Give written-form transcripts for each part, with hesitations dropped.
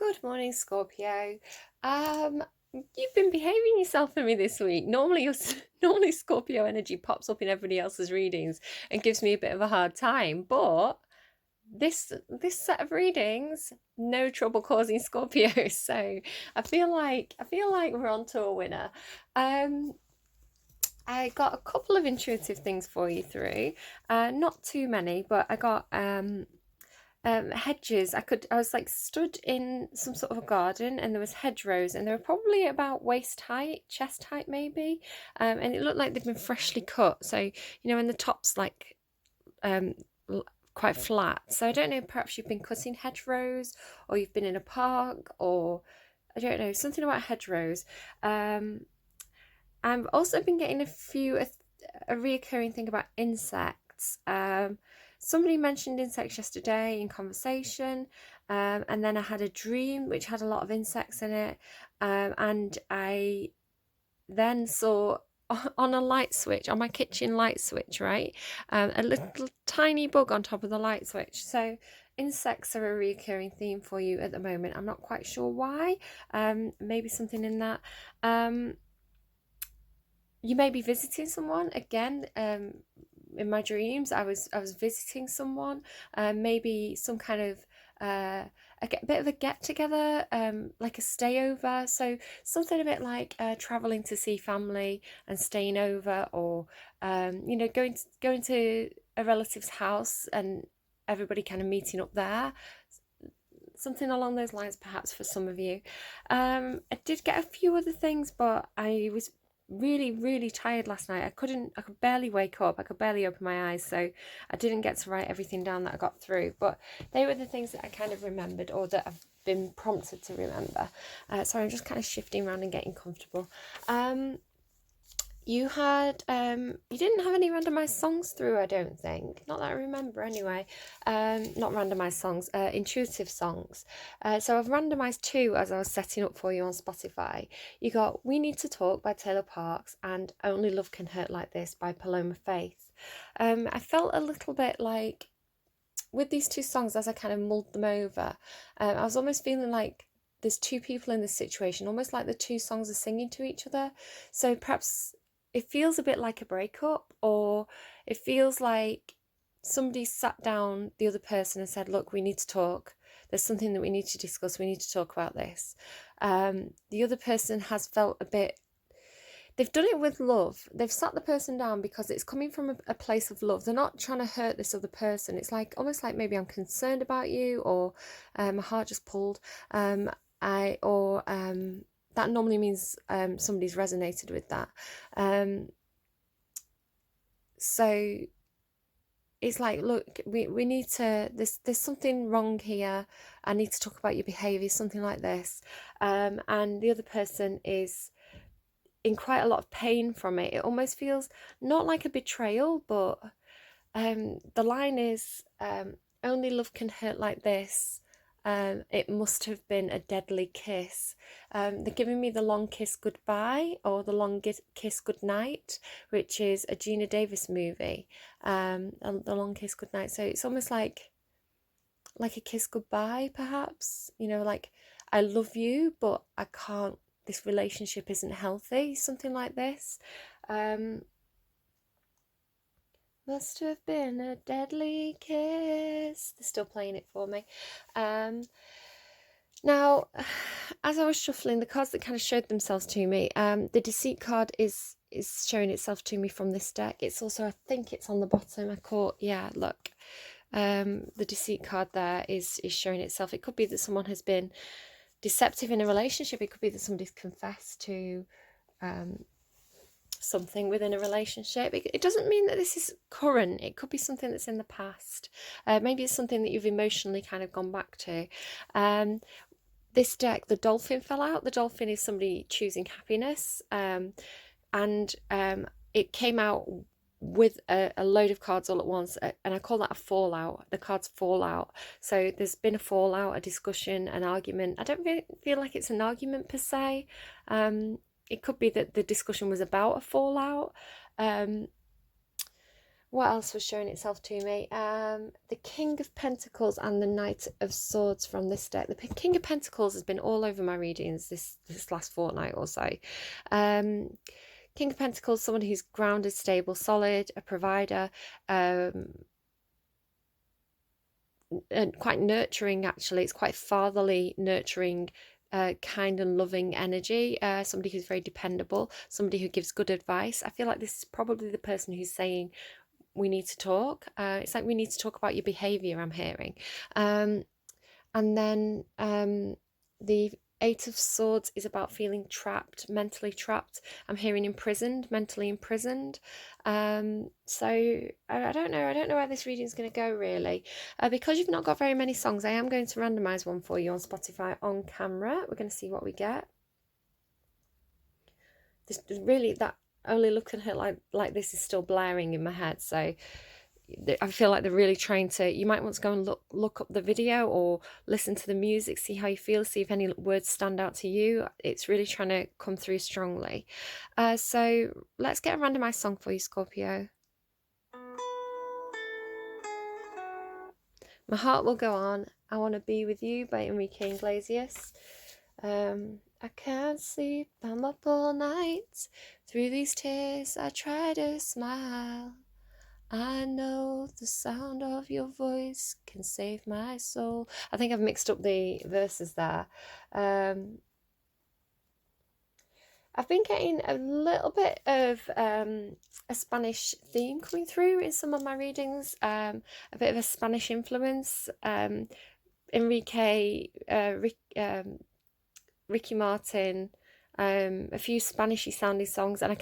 Good morning, Scorpio. You've been behaving yourself for me this week. Normally Scorpio energy pops up in everybody else's readings and gives me a bit of a hard time, but this set of readings, no trouble causing Scorpio. So I feel like we're on to a winner. Um, I got a couple of intuitive things for you through. Not too many, but I got hedges. I was like stood in some sort of a garden, and there was hedgerows, and they were probably about waist height, chest height maybe, and it looked like they'd been freshly cut. So and the top's like um quite flat. So I don't know, perhaps you've been cutting hedgerows, or you've been in a park, or I don't know, something about hedgerows. I've also been getting a reoccurring thing about insects. Somebody mentioned insects yesterday in conversation, and then I had a dream which had a lot of insects in it, and I then saw on a light switch, on my kitchen light switch, right, a little tiny bug on top of the light switch. So insects are a reoccurring theme for you at the moment. I'm not quite sure why. Maybe something in that. You may be visiting someone again. In my dreams, I was visiting someone, maybe some kind of a bit of a get together, like a stay over. So something a bit like traveling to see family and staying over, or going to a relative's house and everybody kind of meeting up there. Something along those lines, perhaps, for some of you. I did get a few other things, but I was really, really tired last night. I could barely wake up. I could barely open my eyes. So I didn't get to write everything down that I got through. But they were the things that I kind of remembered, or that I've been prompted to remember. So I'm just kind of shifting around and getting comfortable. You didn't have any randomized songs through, I don't think. Not that I remember anyway. Not randomized songs, intuitive songs. So I've randomized two as I was setting up for you on Spotify. You got We Need to Talk by Tayla Parx and Only Love Can Hurt Like This by Paloma Faith. I felt a little bit like, with these two songs, as I kind of mulled them over, I was almost feeling like there's two people in this situation, almost like the two songs are singing to each other. So perhaps it feels a bit like a breakup, or it feels like somebody sat down the other person and said, look, we need to talk. There's something that we need to discuss. We need to talk about this. The other person has felt a bit, they've done it with love. They've sat the person down because it's coming from a place of love. They're not trying to hurt this other person. It's like almost like, maybe I'm concerned about you, or my heart just pulled. That normally means somebody's resonated with that. So it's like, look, we need to, there's something wrong here. I need to talk about your behaviour, something like this. And the other person is in quite a lot of pain from it. It almost feels not like a betrayal, but the line is, only love can hurt like this. It must have been a deadly kiss. They're giving me the long kiss goodbye, or the long kiss goodnight, which is a Gina Davis movie. The long kiss goodnight. So it's almost like a kiss goodbye, perhaps. Like, I love you, but I can't. This relationship isn't healthy. Something like this. Must have been a deadly kiss. They're still playing it for me. Now, as I was shuffling the cards that kind of showed themselves to me, the deceit card is showing itself to me from this deck. It's also, I think it's on the bottom. Look. The deceit card there is showing itself. It could be that someone has been deceptive in a relationship. It could be that somebody's confessed to something within a relationship. It doesn't mean that this is current. It could be something that's in the past. Maybe it's something that you've emotionally kind of gone back to. This deck, the dolphin fell out. The dolphin is somebody choosing happiness, and it came out with a load of cards all at once, and I call that a fallout. The cards fall out. So there's been a fallout, a discussion, an argument. I don't feel like it's an argument per se. It could be that the discussion was about a fallout. What else was showing itself to me? The King of Pentacles and the Knight of Swords from this deck. The King of Pentacles has been all over my readings this last fortnight or so. King of Pentacles, someone who's grounded, stable, solid, a provider, and quite nurturing actually. It's quite fatherly, nurturing, kind and loving energy. Somebody who's very dependable, somebody who gives good advice. I feel like this is probably the person who's saying, we need to talk. It's like we need to talk about your behavior, I'm hearing. And then the Eight of Swords is about feeling trapped, mentally trapped. I'm hearing imprisoned, mentally imprisoned. So I don't know. I don't know where this reading is going to go, really. Because you've not got very many songs, I am going to randomise one for you on Spotify on camera. We're going to see what we get. This really, that only looking at her like this is still blaring in my head, so I feel like they're really trying to, you might want to go and look up the video or listen to the music, see how you feel, see if any words stand out to you. It's really trying to come through strongly. So let's get a randomized song for you, Scorpio. My Heart Will Go On, I Want to Be With You by Enrique Iglesias. I can't sleep, I'm up all night. Through these tears I try to smile. I know the sound of your voice can save my soul. I think I've mixed up the verses there. I've been getting a little bit of a Spanish theme coming through in some of my readings. A bit of a Spanish influence. Enrique, Ricky Martin, a few Spanishy sounding songs, and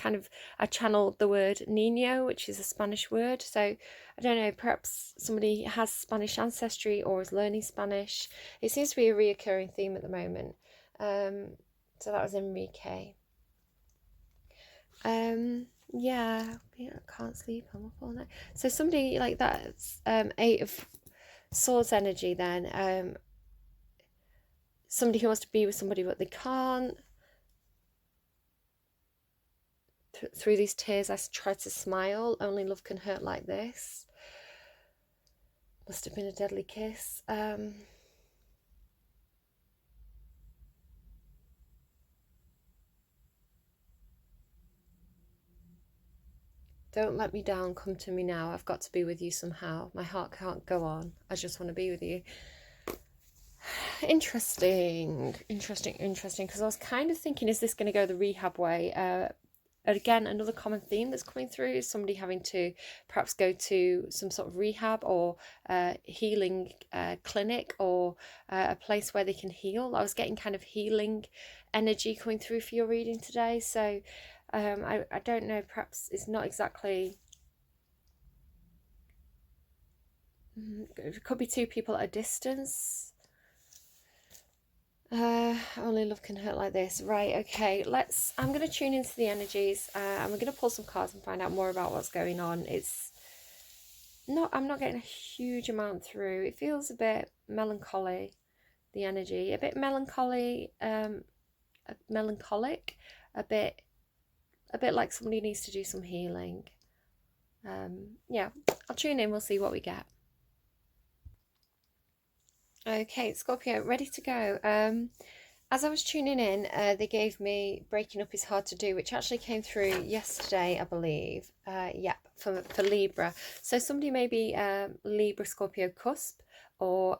I channeled the word Nino, which is a Spanish word. So I don't know, perhaps somebody has Spanish ancestry or is learning Spanish. It seems to be a reoccurring theme at the moment. So that was Enrique. Yeah, I can't sleep, I'm up all night. So somebody like that's Eight of Swords energy then. Somebody who wants to be with somebody but they can't. Through these tears I try to smile. Only love can hurt like this. Must have been a deadly kiss. Don't let me down, come to me now. I've got to be with you somehow. My heart can't go on. I just want to be with you. Interesting, because I was kind of thinking, is this going to go the rehab way? Again, another common theme that's coming through is somebody having to perhaps go to some sort of rehab or healing clinic or a place where they can heal. I was getting kind of healing energy coming through for your reading today. So I don't know, perhaps it's not exactly... It could be two people at a distance. Only love can hurt like this. Right, okay, I'm going to tune into the energies and we're going to pull some cards and find out more about what's going on. I'm not getting a huge amount through. It feels a bit melancholy, the energy. A bit melancholy, melancholic, a bit like somebody needs to do some healing. Yeah, I'll tune in, we'll see what we get. Okay, Scorpio, ready to go. As I was tuning in, they gave me Breaking Up Is Hard to Do, which actually came through yesterday, I believe. Yep, for Libra. So somebody may be Libra, Scorpio cusp, or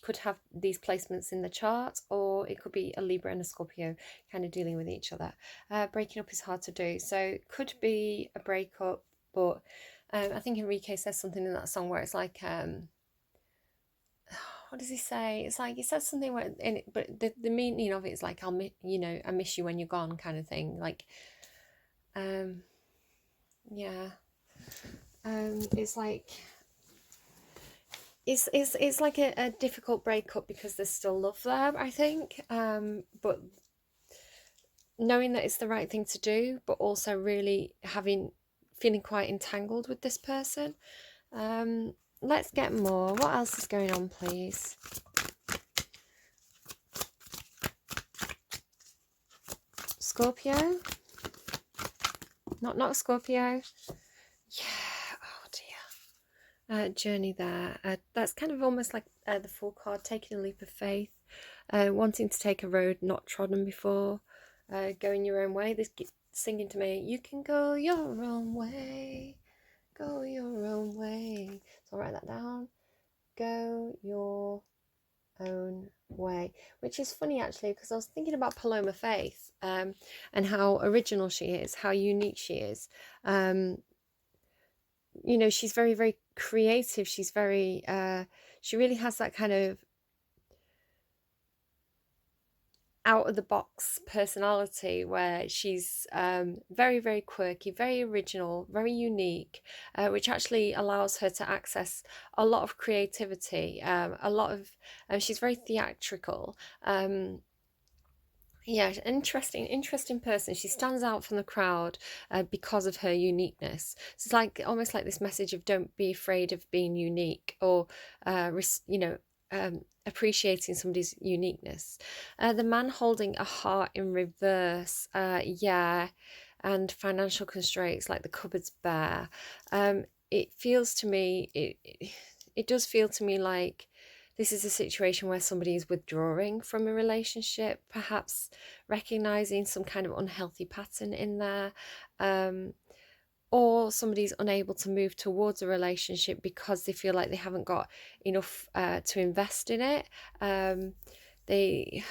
could have these placements in the chart, or it could be a Libra and a Scorpio kind of dealing with each other. Breaking up is hard to do. So could be a breakup, but I think Enrique says something in that song where it's like... what does he say? It's like he says something where in it, but the meaning of it is like, I miss you when you're gone, kind of thing. Like, yeah, it's like it's like a difficult breakup because there's still love there, I think. But knowing that it's the right thing to do, but also really feeling quite entangled with this person. Let's get more. What else is going on, please? Scorpio? Not Scorpio. Yeah. Oh dear. journey there. That's kind of almost like the Fool card, taking a leap of faith, wanting to take a road not trodden before, going your own way. This singing to me, you can go your own way, go your own way. So I'll write that down. Go your own way, which is funny actually, because I was thinking about Paloma Faith, and how original she is, how unique she is. You know, she's very, very creative. She's very, she really has that kind of out of the box personality where she's very, very quirky, very original, very unique, which actually allows her to access a lot of creativity, a lot of, she's very theatrical. Yeah, interesting person. She stands out from the crowd because of her uniqueness. So it's like almost like this message of don't be afraid of being unique, or you know, appreciating somebody's uniqueness. The man holding a heart in reverse, yeah, and financial constraints, like the cupboard's bare. It feels to me, it does feel to me like this is a situation where somebody is withdrawing from a relationship, perhaps recognizing some kind of unhealthy pattern in there, or somebody's unable to move towards a relationship because they feel like they haven't got enough to invest in it. They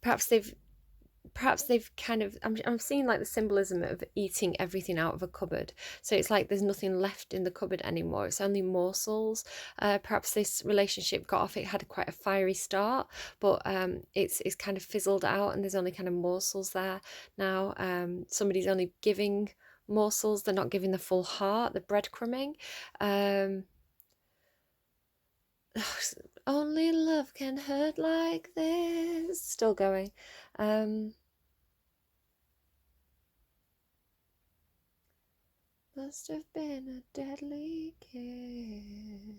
perhaps they've kind of, I'm seeing like the symbolism of eating everything out of a cupboard. So it's like there's nothing left in the cupboard anymore. It's only morsels. Perhaps this relationship got off, it had quite a fiery start, but it's kind of fizzled out, and there's only kind of morsels there now. Somebody's only giving morsels, they're not giving the full heart, the breadcrumbing. Only love can hurt like this. Still going. Must have been a deadly kiss.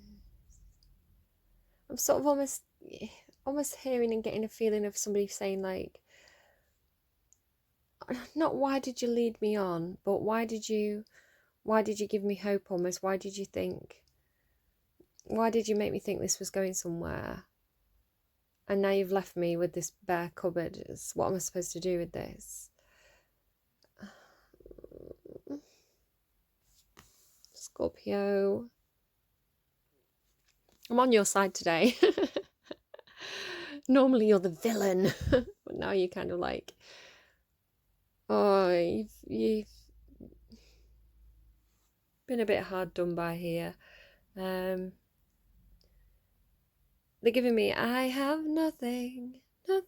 I'm sort of almost hearing and getting a feeling of somebody saying like, not why did you lead me on, but why did you give me hope almost? Why did you make me think this was going somewhere? And now you've left me with this bare cupboard. What am I supposed to do with this? Scorpio. I'm on your side today. Normally you're the villain, but now you're kind of like, oh, you've been a bit hard done by here. They're giving me, I have nothing. Don't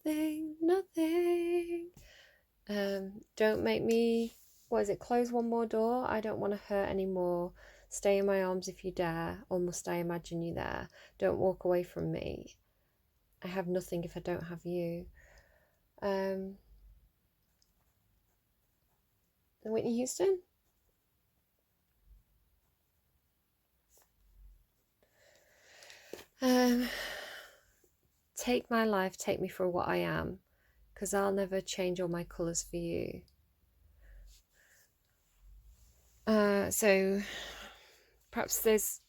make me, what is it, close one more door? I don't want to hurt anymore. Stay in my arms if you dare, or must I imagine you there? Don't walk away from me. I have nothing if I don't have you. Whitney Houston? Take my life, take me for what I am, because I'll never change all my colours for you. So perhaps this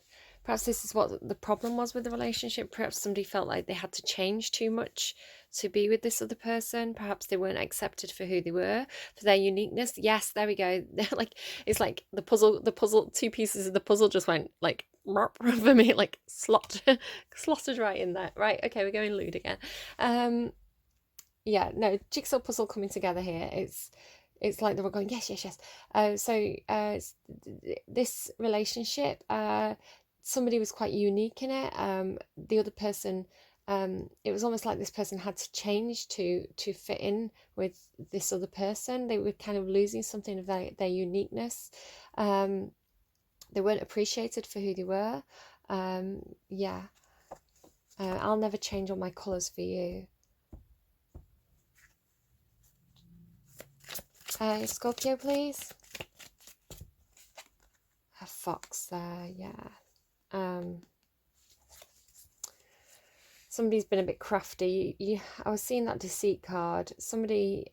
is what the problem was with the relationship. Perhaps somebody felt like they had to change too much to be with this other person. Perhaps they weren't accepted for who they were, for their uniqueness. Yes, there we go. Like, it's like the puzzle, two pieces of the puzzle just went like for me, like slotted right in there. Right, okay, we're going lewd again. Yeah, no, jigsaw puzzle coming together here. It's like they were going, yes. This relationship, somebody was quite unique in it. The other person, it was almost like this person had to change to fit in with this other person. They were kind of losing something of their uniqueness. They weren't appreciated for who they were. Yeah. I'll never change all my colours for you. Scorpio, please. A fox there, yeah. Somebody's been a bit crafty. I was seeing that deceit card. Somebody,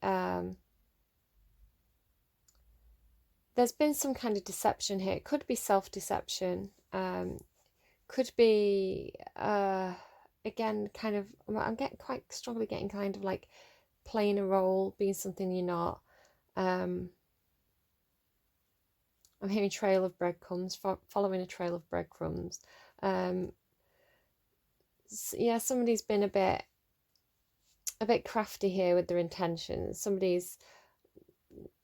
there's been some kind of deception here. It could be self-deception. Could be, again, kind of, I'm getting quite strongly getting kind of like playing a role, being something you're not. I'm hearing trail of breadcrumbs, following a trail of breadcrumbs. Yeah, somebody's been a bit crafty here with their intentions. Somebody's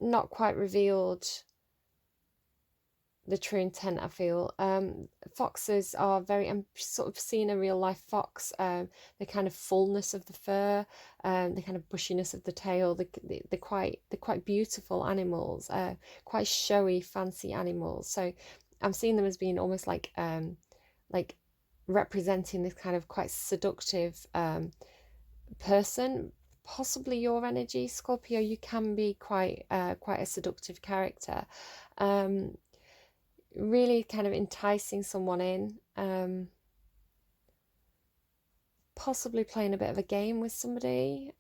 not quite revealed the true intent, I feel. Foxes are very, I'm sort of seeing a real life fox, the kind of fullness of the fur, the kind of bushiness of the tail, they're quite beautiful animals, quite showy, fancy animals. So I'm seeing them as being almost like representing this kind of quite seductive person. Possibly your energy, Scorpio. You can be quite a seductive character. Really kind of enticing someone in, possibly playing a bit of a game with somebody.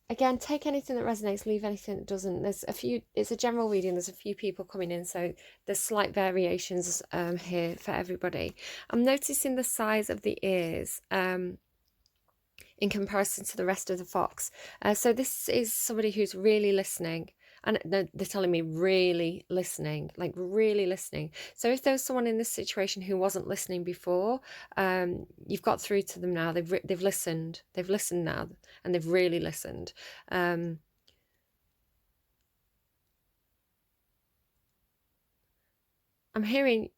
Again, take anything that resonates, leave anything that doesn't. There's a few, it's a general reading, there's a few people coming in, so there's slight variations here for everybody. I'm noticing the size of the ears in comparison to the rest of the fox. So this is somebody who's really listening. And they're telling me really listening, like really listening. So if there was someone in this situation who wasn't listening before, you've got through to them now. They've listened. They've listened now, and they've really listened. I'm hearing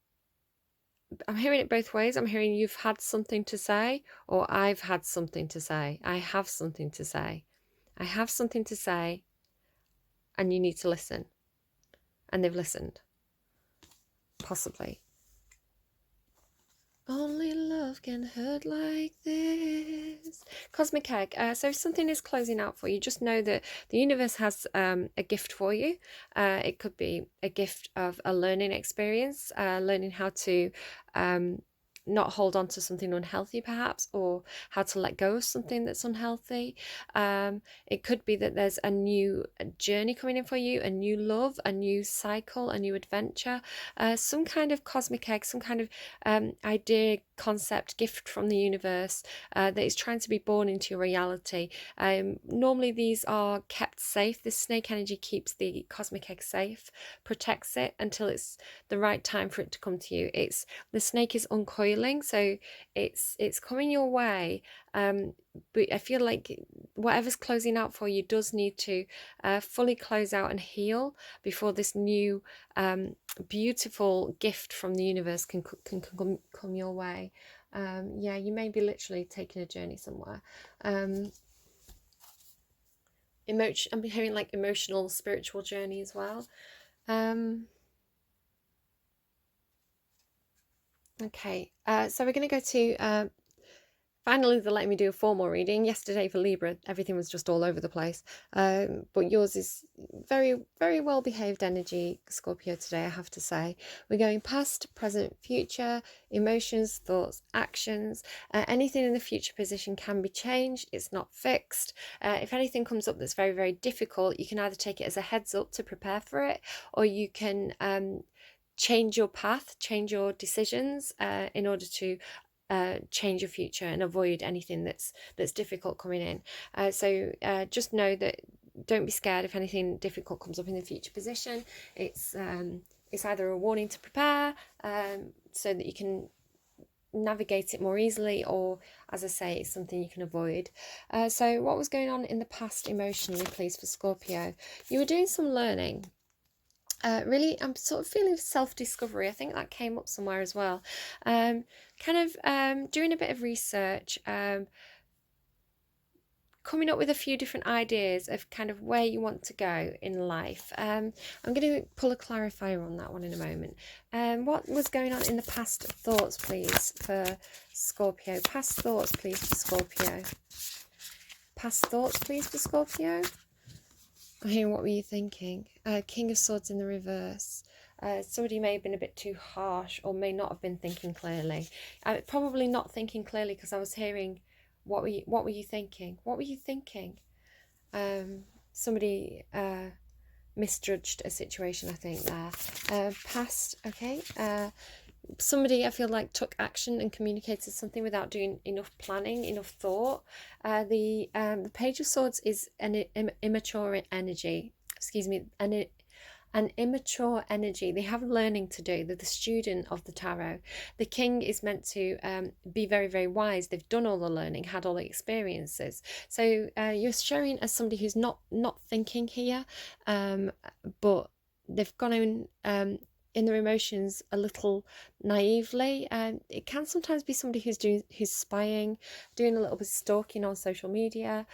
it both ways. I'm hearing you've had something to say, or I've had something to say. I have something to say. I have something to say, and you need to listen. And they've listened. Possibly. Only love can hurt like this. Cosmic Egg. So if something is closing out for you, just know that the universe has a gift for you. It could be a gift of a learning experience, learning how to not hold on to something unhealthy perhaps, or how to let go of something that's unhealthy. It could be that there's a new journey coming in for you, a new love, a new cycle, a new adventure, some kind of cosmic egg, some kind of idea, concept, gift from the universe that is trying to be born into your reality. Normally these are kept safe. This snake energy keeps the cosmic egg safe, protects it until it's the right time for it to come to you. The snake is uncoiling, so it's coming your way, but I feel like whatever's closing out for you does need to fully close out and heal before this new beautiful gift from the universe can come your way. Yeah, you may be literally taking a journey somewhere. I'm hearing like emotional, spiritual journey as well. Okay, so we're going to go to finally, they're letting me do a formal reading. Yesterday for Libra, everything was just all over the place. But yours is very, very well behaved energy, Scorpio, today, I have to say. We're going past, present, future, emotions, thoughts, actions. Anything in the future position can be changed. It's not fixed. If anything comes up that's very, very difficult, you can either take it as a heads up to prepare for it, or you can change your path, change your decisions in order to change your future and avoid anything that's difficult coming in. So just know that, don't be scared if anything difficult comes up in the future position. It's either a warning to prepare so that you can navigate it more easily, or, as I say, it's something you can avoid. So what was going on in the past emotionally, please, for Scorpio? You were doing some learning. Really, I'm sort of feeling self-discovery. I think that came up somewhere as well. Kind of doing a bit of research, coming up with a few different ideas of kind of where you want to go in life. I'm going to pull a clarifier on that one in a moment. What was going on in the past thoughts, please, for Scorpio? Past thoughts, please, for Scorpio. Past thoughts, please, for Scorpio. I'm hearing, what were you thinking? King of Swords in the reverse. Somebody may have been a bit too harsh, or may not have been thinking clearly. Probably not thinking clearly, because I was hearing, what were you thinking? What were you thinking? somebody misjudged a situation, I think, there. Past, okay. Somebody, I feel like, took action and communicated something without doing enough planning, enough thought. The Page of Swords is an immature energy. Excuse me, an immature energy. They have learning to do. They're the student of the tarot. The king is meant to be very, very wise. They've done all the learning, had all the experiences. So you're showing as somebody who's not thinking here, but they've gone in their emotions a little naively. It can sometimes be somebody who's spying, doing a little bit of stalking on social media.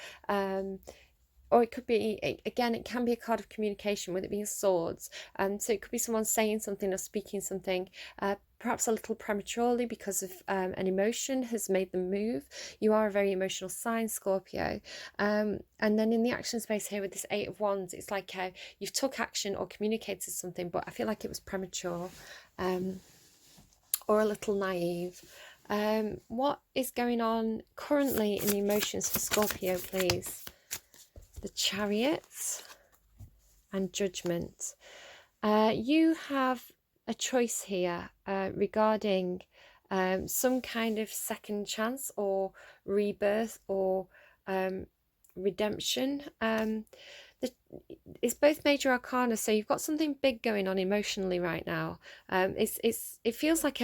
Or it could be, again, it can be a card of communication, with it being swords. So it could be someone saying something or speaking something, perhaps a little prematurely, because of an emotion has made them move. You are a very emotional sign, Scorpio. And then in the action space here with this Eight of Wands, it's like you've took action or communicated something, but I feel like it was premature, or a little naive. What is going on currently in the emotions for Scorpio, please? The Chariot and Judgment. You have a choice here regarding some kind of second chance or rebirth or redemption. It's both major arcana, so you've got something big going on emotionally right now. It feels like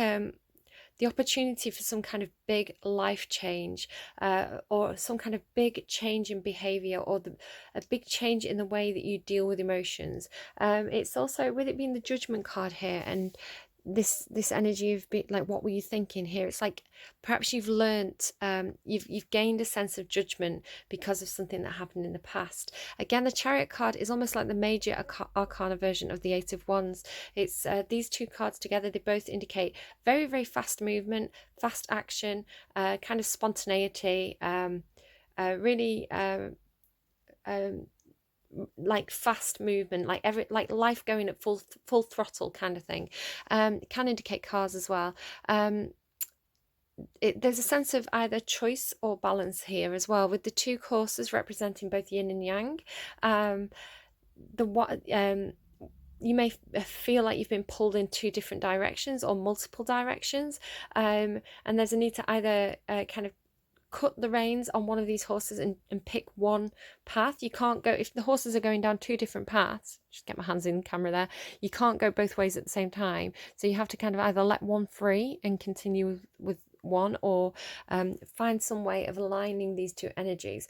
the opportunity for some kind of big life change, or some kind of big change in behavior, or a big change in the way that you deal with emotions. It's also, with it being the Judgment card here, and this energy of like, what were you thinking here? It's like perhaps you've learnt, you've gained a sense of judgment because of something that happened in the past. Again, the Chariot card is almost like the major arcana version of the Eight of Wands. It's these two cards together. They both indicate very, very fast movement, fast action, kind of spontaneity, really like fast movement, like life going at full throttle kind of thing. Can indicate cars as well. There's a sense of either choice or balance here as well, with the two courses representing both yin and yang. You may feel like you've been pulled in two different directions or multiple directions, and there's a need to either kind of cut the reins on one of these horses and pick one path. You can't go, if the horses are going down two different paths, just get my hands in the camera there, you can't go both ways at the same time. So you have to kind of either let one free and continue with one, or find some way of aligning these two energies,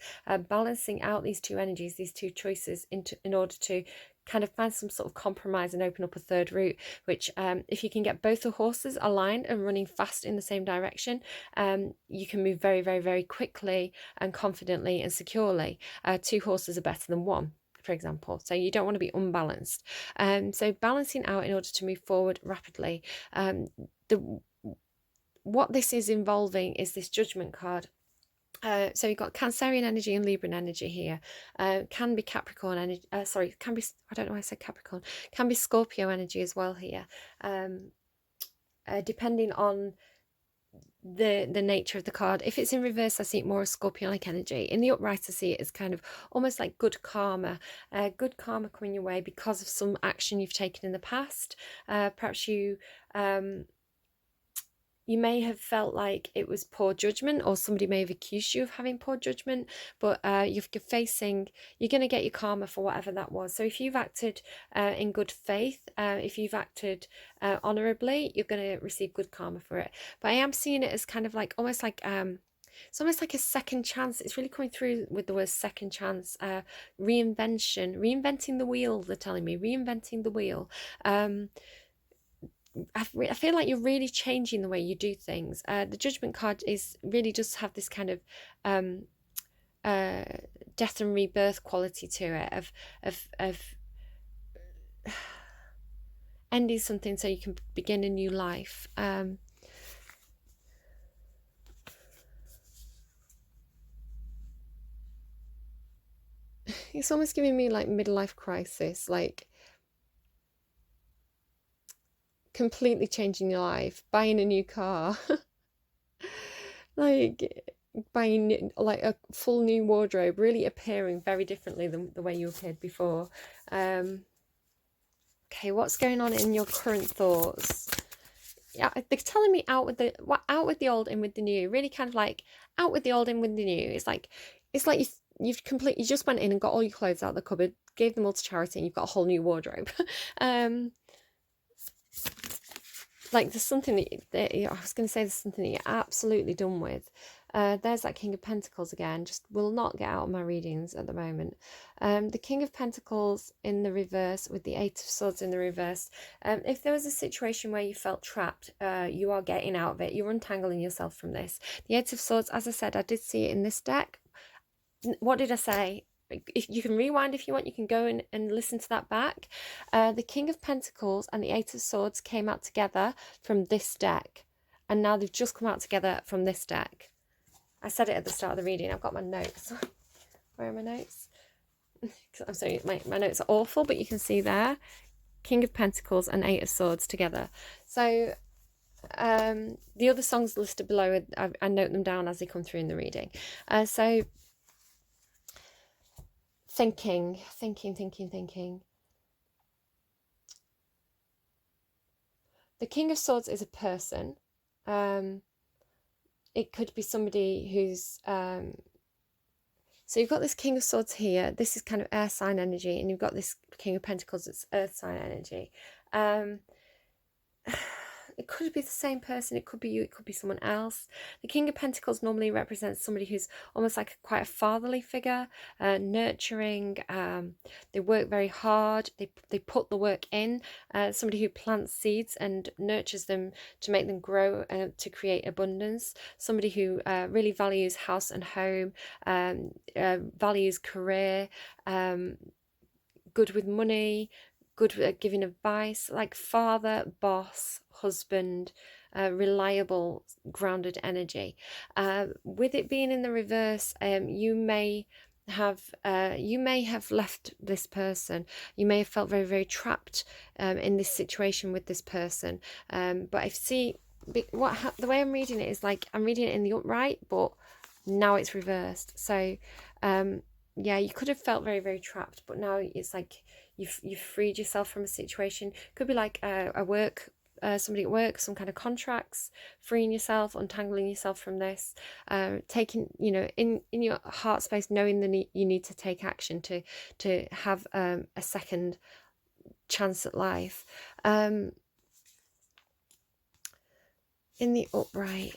balancing out these two energies, these two choices, in order to kind of find some sort of compromise and open up a third route, which if you can get both the horses aligned and running fast in the same direction, you can move very, very, very quickly and confidently and securely. Two horses are better than one, for example, so you don't want to be unbalanced. So balancing out in order to move forward rapidly. What this is involving is this Judgment card. So you've got Cancerian energy and Libran energy here. Can be Capricorn energy. Can be, I don't know why I said Capricorn. Can be Scorpio energy as well here. Depending on the nature of the card. If it's in reverse, I see it more as Scorpio-like energy. In the upright, I see it as kind of almost like good karma. Good karma coming your way because of some action you've taken in the past. Perhaps you may have felt like it was poor judgment, or somebody may have accused you of having poor judgment, but you're going to get your karma for whatever that was. So if you've acted in good faith, if you've acted honourably, you're going to receive good karma for it. But I am seeing it as kind of like, almost like, it's almost like a second chance. It's really coming through with the word second chance, reinventing the wheel, they're telling me, reinventing the wheel. I feel like you're really changing the way you do things. The Judgment card really does have this kind of death and rebirth quality to it, of ending something so you can begin a new life. It's almost giving me like midlife crisis, like completely changing your life, buying a new car. Like, buying like a full new wardrobe, really appearing very differently than the way you appeared before. Okay, what's going on in your current thoughts? Yeah, they're telling me out with the old, in with the new. Really kind of like out with the old, in with the new. It's like you just went in and got all your clothes out of the cupboard, gave them all to charity, and you've got a whole new wardrobe. Like there's something that I was going to say, there's something that you're absolutely done with. There's that King of Pentacles again, just will not get out of my readings at the moment. The King of Pentacles in the reverse with the Eight of Swords in the reverse. If there was a situation where you felt trapped, you are getting out of it. You're untangling yourself from this. The Eight of Swords, as I said, I did see it in this deck. What did I say? If you can rewind if you want, you can go and listen to that back. The King of Pentacles and the Eight of Swords came out together from this deck, and now they've just come out together from this deck. I said it at the start of the reading. I've got my notes. Where are my notes? I'm sorry, my notes are awful, but you can see there, King of Pentacles and Eight of Swords together. So the other songs listed below, I note them down as they come through in the reading. So thinking. The King of Swords is a person. It could be somebody who's so you've got this King of Swords here. This is kind of air sign energy, and you've got this King of Pentacles that's earth sign energy. It could be the same person, it could be you, it could be someone else. The King of Pentacles normally represents somebody who's almost like quite a fatherly figure, nurturing. They work very hard, they put the work in. Somebody who plants seeds and nurtures them to make them grow, to create abundance. Somebody who really values house and home, values career, good with money, good at giving advice, like father, boss, husband, reliable, grounded energy. With it being in the reverse, you may have left this person. You may have felt very, very trapped in this situation with this person. But I see the way I'm reading it is like I'm reading it in the upright, but now it's reversed. So yeah, you could have felt very, very trapped, but now it's like you've freed yourself from a situation. Could be like a work, somebody at work, some kind of contracts, freeing yourself, untangling yourself from this, taking, in your heart space, knowing you need to take action to have a second chance at life. In the upright,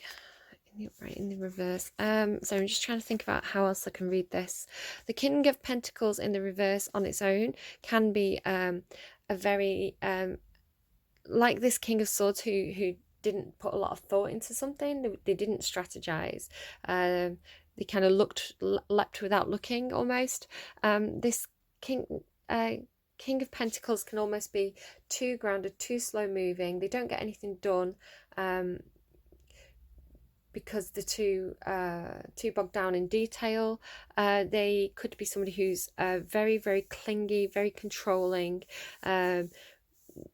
in the reverse. So I'm just trying to think about how else I can read this. The King of Pentacles in the reverse on its own can be a very like this King of Swords who didn't put a lot of thought into something. They didn't strategize. They kind of leapt without looking almost. This King of Pentacles can almost be too grounded, too slow moving. They don't get anything done. Because they're too bogged down in detail. They could be somebody who's very, very clingy, very controlling,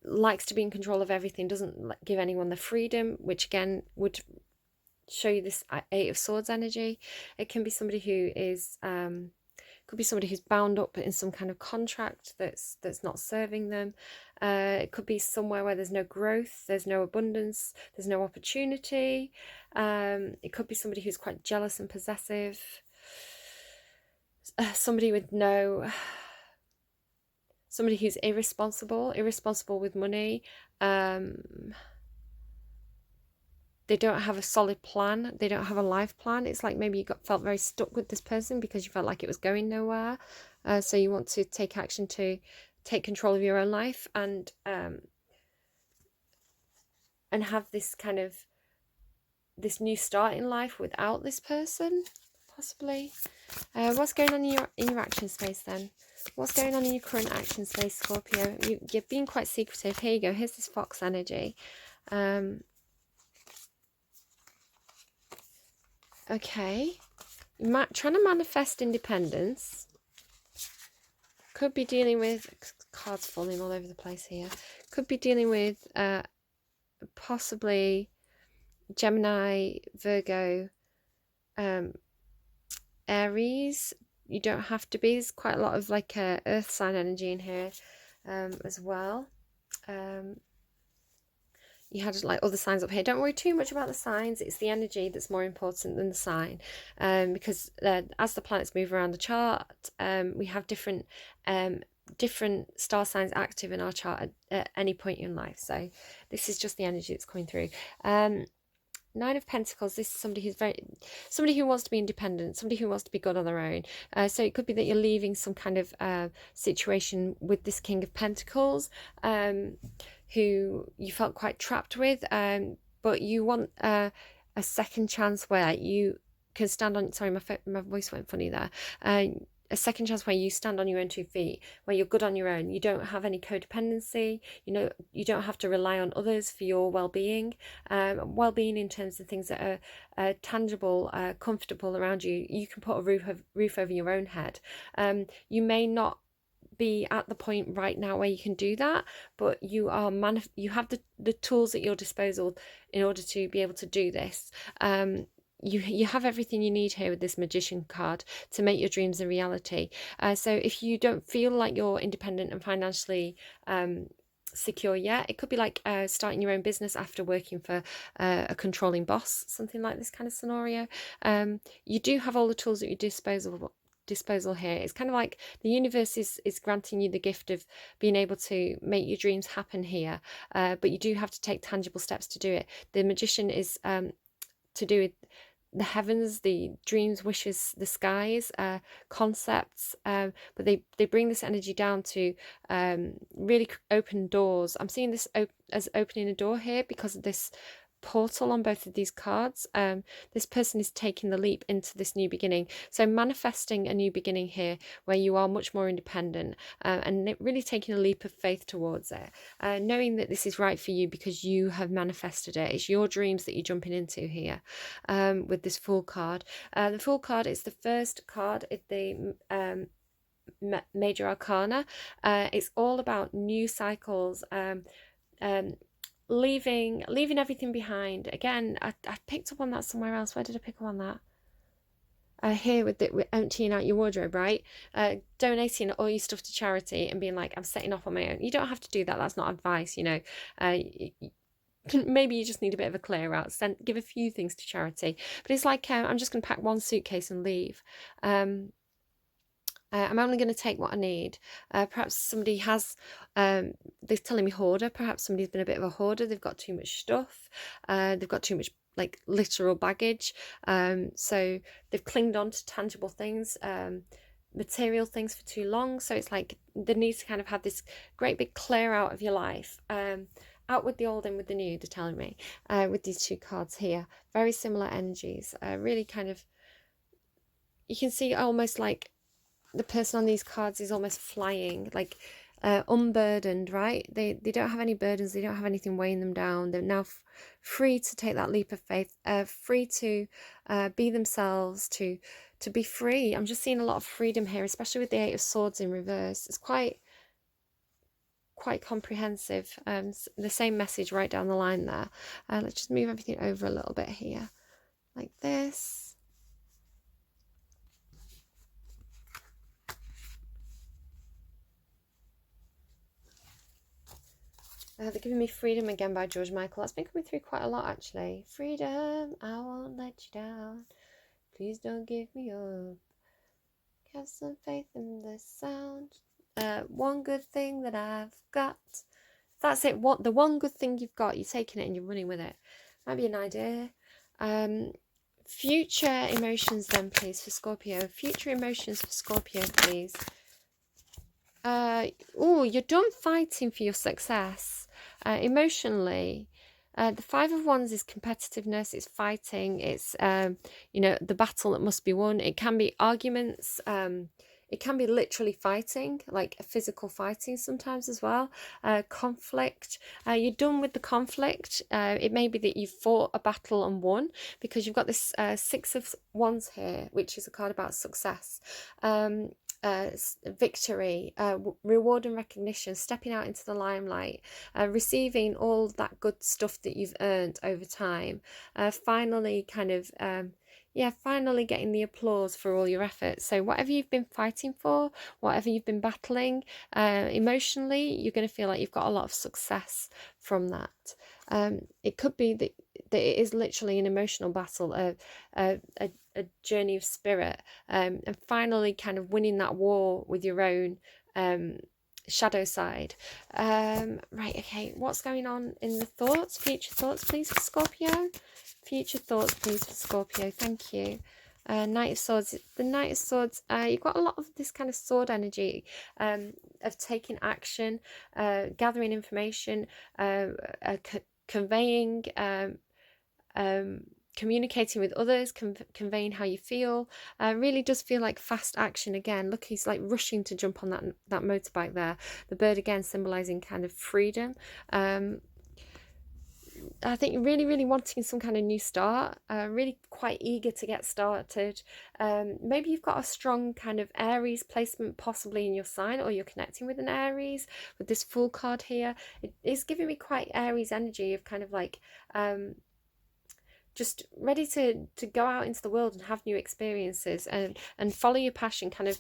likes to be in control of everything, doesn't give anyone the freedom, which again would show you this Eight of Swords energy. It can be somebody who is could be somebody who's bound up in some kind of contract that's not serving them. It could be somewhere where there's no growth, there's no abundance, there's no opportunity. It could be somebody who's quite jealous and possessive. Somebody who's irresponsible with money. They don't have a solid plan. They don't have a life plan. It's like maybe you felt very stuck with this person because you felt like it was going nowhere. So you want to take action to take control of your own life and have this kind of this new start in life without this person, possibly. What's going on in your action space then? What's going on in your current action space, Scorpio? You're being quite secretive. Here you go. Here's this fox energy. Okay, trying to manifest independence. Could be dealing with cards falling all over the place here. Could be dealing with possibly Gemini, Virgo, um, Aries. You don't have to be. There's quite a lot of like earth sign energy in here as well. You had like other signs up here. Don't worry too much about the signs. It's the energy that's more important than the sign, because as the planets move around the chart, we have different star signs active in our chart at any point in life. So this is just the energy that's coming through. Nine of Pentacles. This is somebody who wants to be independent, somebody who wants to be good on their own. So it could be that you're leaving some kind of situation with this King of Pentacles, who you felt quite trapped with, but you want a second chance where you can stand on. Sorry, my voice went funny there. A second chance where you stand on your own 2 feet, where you're good on your own. You don't have any codependency. You don't have to rely on others for your well-being. Well-being in terms of things that are tangible, comfortable around you. You can put a roof over your own head. You may not be at the point right now where you can do that, but you have the tools at your disposal in order to be able to do this. You have everything you need here with this Magician card to make your dreams a reality. So if you don't feel like you're independent and financially secure yet, it could be like starting your own business after working for a controlling boss, something like this kind of scenario. You do have all the tools at your disposal here. It's kind of like the universe is granting you the gift of being able to make your dreams happen here, but you do have to take tangible steps to do it. The Magician is to do with the heavens, the dreams, wishes, the skies, concepts, but they bring this energy down to really open doors. I'm seeing this as opening a door here because of this portal on both of these cards. This person is taking the leap into this new beginning, so manifesting a new beginning here where you are much more independent, and really taking a leap of faith towards it, knowing that this is right for you because you have manifested it. It's your dreams that you're jumping into here, with this Fool card. The Fool card is the first card in the Major Arcana. It's all about new cycles, leaving everything behind. Again, I picked up on that somewhere else. Where did I pick up on that? Here with emptying out your wardrobe, right? Donating all your stuff to charity and being like, I'm setting off on my own. You don't have to do that. That's not advice, maybe you just need a bit of a clear out. Give a few things to charity. But it's like, I'm just going to pack one suitcase and leave. I'm only going to take what I need. Perhaps somebody has, they're telling me hoarder. Perhaps somebody's been a bit of a hoarder. They've got too much stuff. They've got too much like literal baggage. So they've clinged on to tangible things, material things for too long. So it's like they need to kind of have this great big clear out of your life. Out with the old, in with the new, they're telling me, with these 2 cards here. Very similar energies. Really kind of, you can see almost like the person on these cards is almost flying, like unburdened, right? They don't have any burdens. They don't have anything weighing them down. They're now free to take that leap of faith, free to be themselves, to be free. I'm just seeing a lot of freedom here, especially with the 8 of Swords in reverse. It's quite comprehensive. The same message right down the line there. Let's just move everything over a little bit here, like this. They're giving me Freedom again by George Michael. That's been coming through quite a lot, actually. Freedom, I won't let you down. Please don't give me up. Have some faith in the sound. One good thing that I've got. That's it. What the one good thing you've got, you're taking it and you're running with it. Might be an idea. Future emotions then, please, for Scorpio. Future emotions for Scorpio, please. You're done fighting for your success. Emotionally, the 5 of Wands is competitiveness, it's fighting, it's the battle that must be won. It can be arguments, it can be literally fighting, like a physical fighting sometimes as well. Conflict, you're done with the conflict. It may be that you've fought a battle and won, because you've got this 6 of Wands here, which is a card about success. victory, reward and recognition, stepping out into the limelight, receiving all that good stuff that you've earned over time, finally kind of finally getting the applause for all your efforts. So whatever you've been fighting for, whatever you've been battling, emotionally, you're going to feel like you've got a lot of success from that. It could be that it is literally an emotional battle, a journey of spirit, and finally kind of winning that war with your own shadow side. Right, okay, what's going on in the thoughts? Future thoughts, please, for Scorpio. Future thoughts, please, for Scorpio. Thank you. Knight of Swords. The Knight of Swords, you've got a lot of this kind of sword energy, of taking action, gathering information, conveying, communicating with others, conveying how you feel. Really does feel like fast action again. Look, he's like rushing to jump on that motorbike there. The bird again symbolizing kind of freedom. I think really wanting some kind of new start, really quite eager to get started. Maybe you've got a strong kind of Aries placement possibly in your sign, or you're connecting with an Aries with this Fool card here. It is giving me quite Aries energy of kind of like just ready to go out into the world and have new experiences, and follow your passion, kind of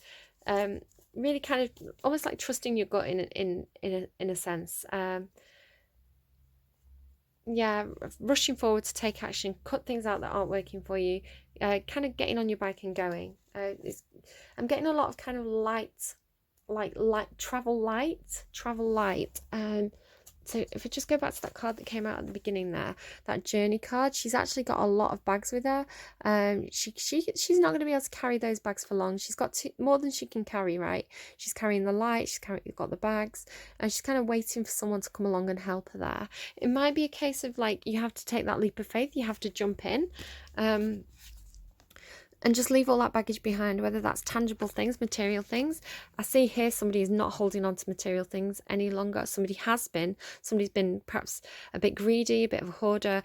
really kind of almost like trusting your gut in a sense. Rushing forward to take action, cut things out that aren't working for you, kind of getting on your bike and going. I'm getting a lot of kind of light travel light. So if we just go back to that card that came out at the beginning there, that journey card, she's actually got a lot of bags with her. She's not going to be able to carry those bags for long. She's got more than she can carry, right? She's carrying the light, got the bags, and she's kind of waiting for someone to come along and help her there. It might be a case of like, you have to take that leap of faith, you have to jump in. And just leave all that baggage behind, whether that's tangible things, material things. I see here somebody is not holding on to material things any longer. Somebody's been perhaps a bit greedy, a bit of a hoarder,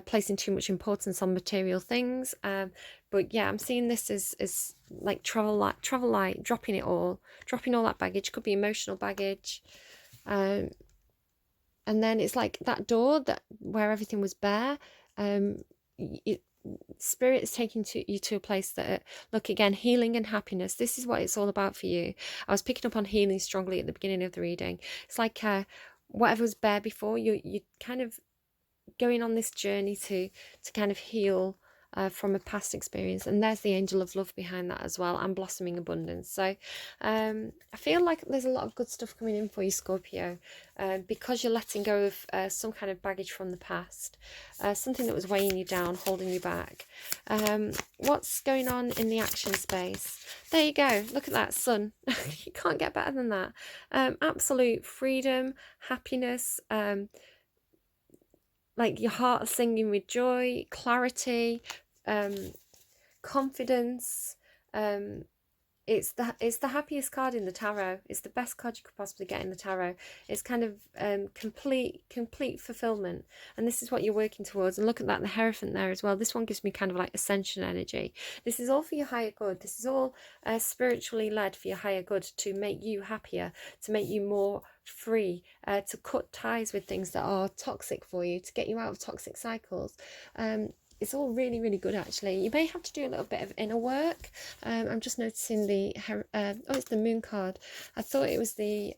placing too much importance on material things. But yeah, I'm seeing this as like travel light, dropping all that baggage. Could be emotional baggage. And then it's like that door where everything was bare. Spirit is taking you to a place that, look, again, healing and happiness. This is what it's all about for you. I was picking up on healing strongly at the beginning of the reading. It's like whatever was bare before, you're kind of going on this journey to kind of heal from a past experience. And there's the angel of love behind that as well, and blossoming abundance. So I feel like there's a lot of good stuff coming in for you, Scorpio, because you're letting go of some kind of baggage from the past, something that was weighing you down, holding you back. What's going on in the action space? There you go. Look at that, sun. You can't get better than that. Absolute freedom, happiness, like your heart singing with joy, clarity, confidence. It's the happiest card in the tarot. It's the best card you could possibly get in the tarot. It's kind of complete fulfillment, and this is what you're working towards. And look at that, the Hierophant there as well. This one gives me kind of like ascension energy. This is all for your higher good. This is all spiritually led for your higher good, to make you happier, to make you more free, to cut ties with things that are toxic for you, to get you out of toxic cycles. It's all really good, actually. You may have to do a little bit of inner work. I'm just noticing it's the Moon card. I thought it was the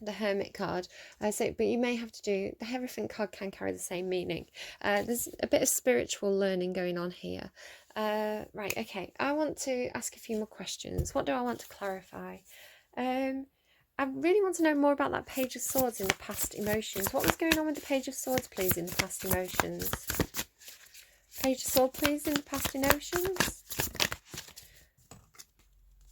Hermit card. But you may have to do, the Hierophant card can carry the same meaning. There's a bit of spiritual learning going on here. Right, okay. I want to ask a few more questions. What do I want to clarify? I really want to know more about that Page of Swords in the past emotions. What was going on with the Page of Swords, please, in the past emotions? Page of Swords, please, in the past emotions.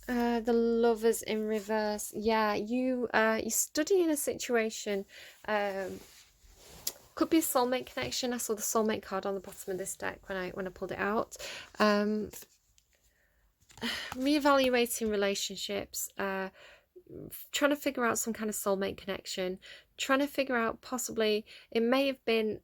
The Lovers in reverse. Yeah, you're studying a situation. Could be a soulmate connection. I saw the soulmate card on the bottom of this deck when I pulled it out. Reevaluating relationships. Trying to figure out some kind of soulmate connection. Trying to figure out, possibly, it may have been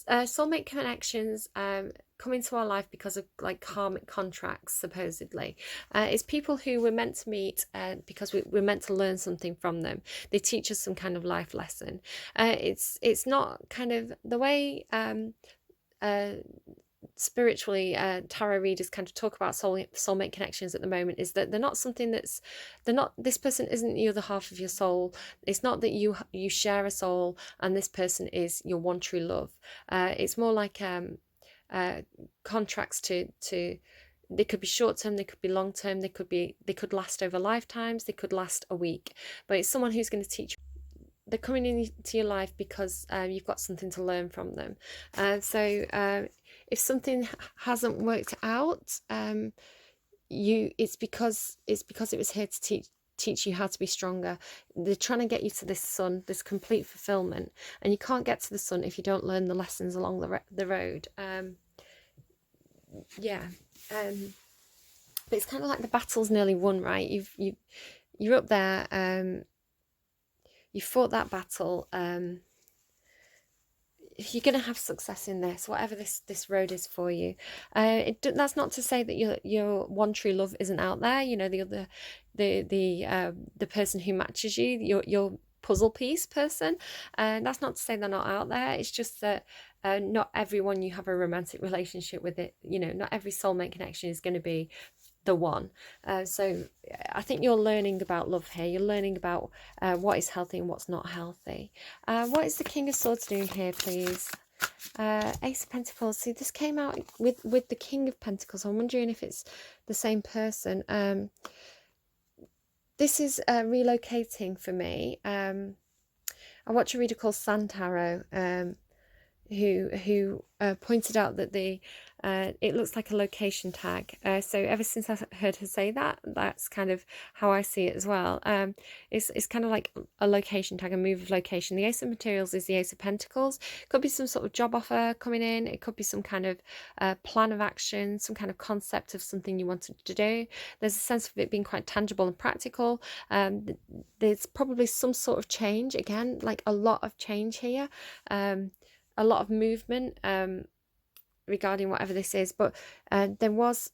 Soulmate connections come into our life because of like karmic contracts, supposedly. It's people who we're meant to meet because we're meant to learn something from them. They teach us some kind of life lesson. It's not kind of the way spiritually tarot readers kind of talk about soulmate connections at the moment, is that they're not something that's, they're not, this person isn't the other half of your soul. It's not that you share a soul and this person is your one true love. It's more like contracts to they could be short term, they could be long term, they could last over lifetimes, they could last a week, but it's someone who's going to teach. They're coming into your life because you've got something to learn from them. So if something hasn't worked out, it's because it was here to teach you how to be stronger. They're trying to get you to this sun, this complete fulfillment, and you can't get to the sun if you don't learn the lessons along the road. But it's kind of like the battle's nearly won, right? You're up there. You fought that battle. You're going to have success in this, whatever this road is for you. That's not to say that your one true love isn't out there. You know, the person who matches you, your puzzle piece person. That's not to say they're not out there. It's just that not everyone you have a romantic relationship with, it. You know, not every soulmate connection is going to be the one. So I think you're learning about love here. You're learning about what is healthy and what's not healthy. What is the King of Swords doing here, please? Ace of Pentacles. See, this came out with the King of Pentacles. I'm wondering if it's the same person. This is relocating for me. I watch a reader called Santaro, who pointed out that it looks like a location tag. So ever since I heard her say that, that's kind of how I see it as well. It's kind of like a location tag, a move of location. The Ace of Materials is the Ace of Pentacles. It could be some sort of job offer coming in. It could be some kind of plan of action, some kind of concept of something you wanted to do. There's a sense of it being quite tangible and practical. There's probably some sort of change, again, like a lot of change here. A lot of movement regarding whatever this is, but there was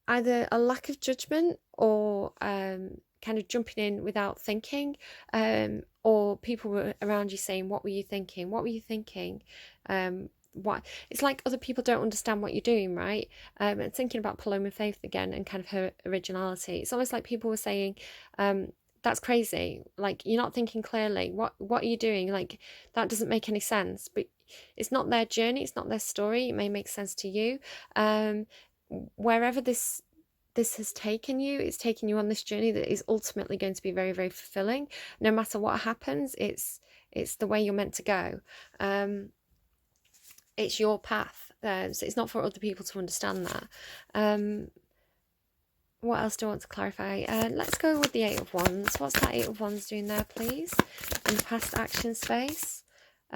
either a lack of judgment or kind of jumping in without thinking, or people were around you saying, what were you thinking, what were you thinking? What it's like other people don't understand what you're doing, right? And thinking about Paloma Faith again and kind of her originality, it's almost like people were saying, that's crazy, like you're not thinking clearly, what are you doing, like that doesn't make any sense. But it's not their journey, it's not their story. It may make sense to you. Wherever this has taken you, it's taken you on this journey that is ultimately going to be very, very fulfilling. No matter what happens, it's the way you're meant to go. It's your path, so it's not for other people to understand that. What else do I want to clarify? Let's go with the Eight of Wands. What's that Eight of Wands doing there, please? In the past action space.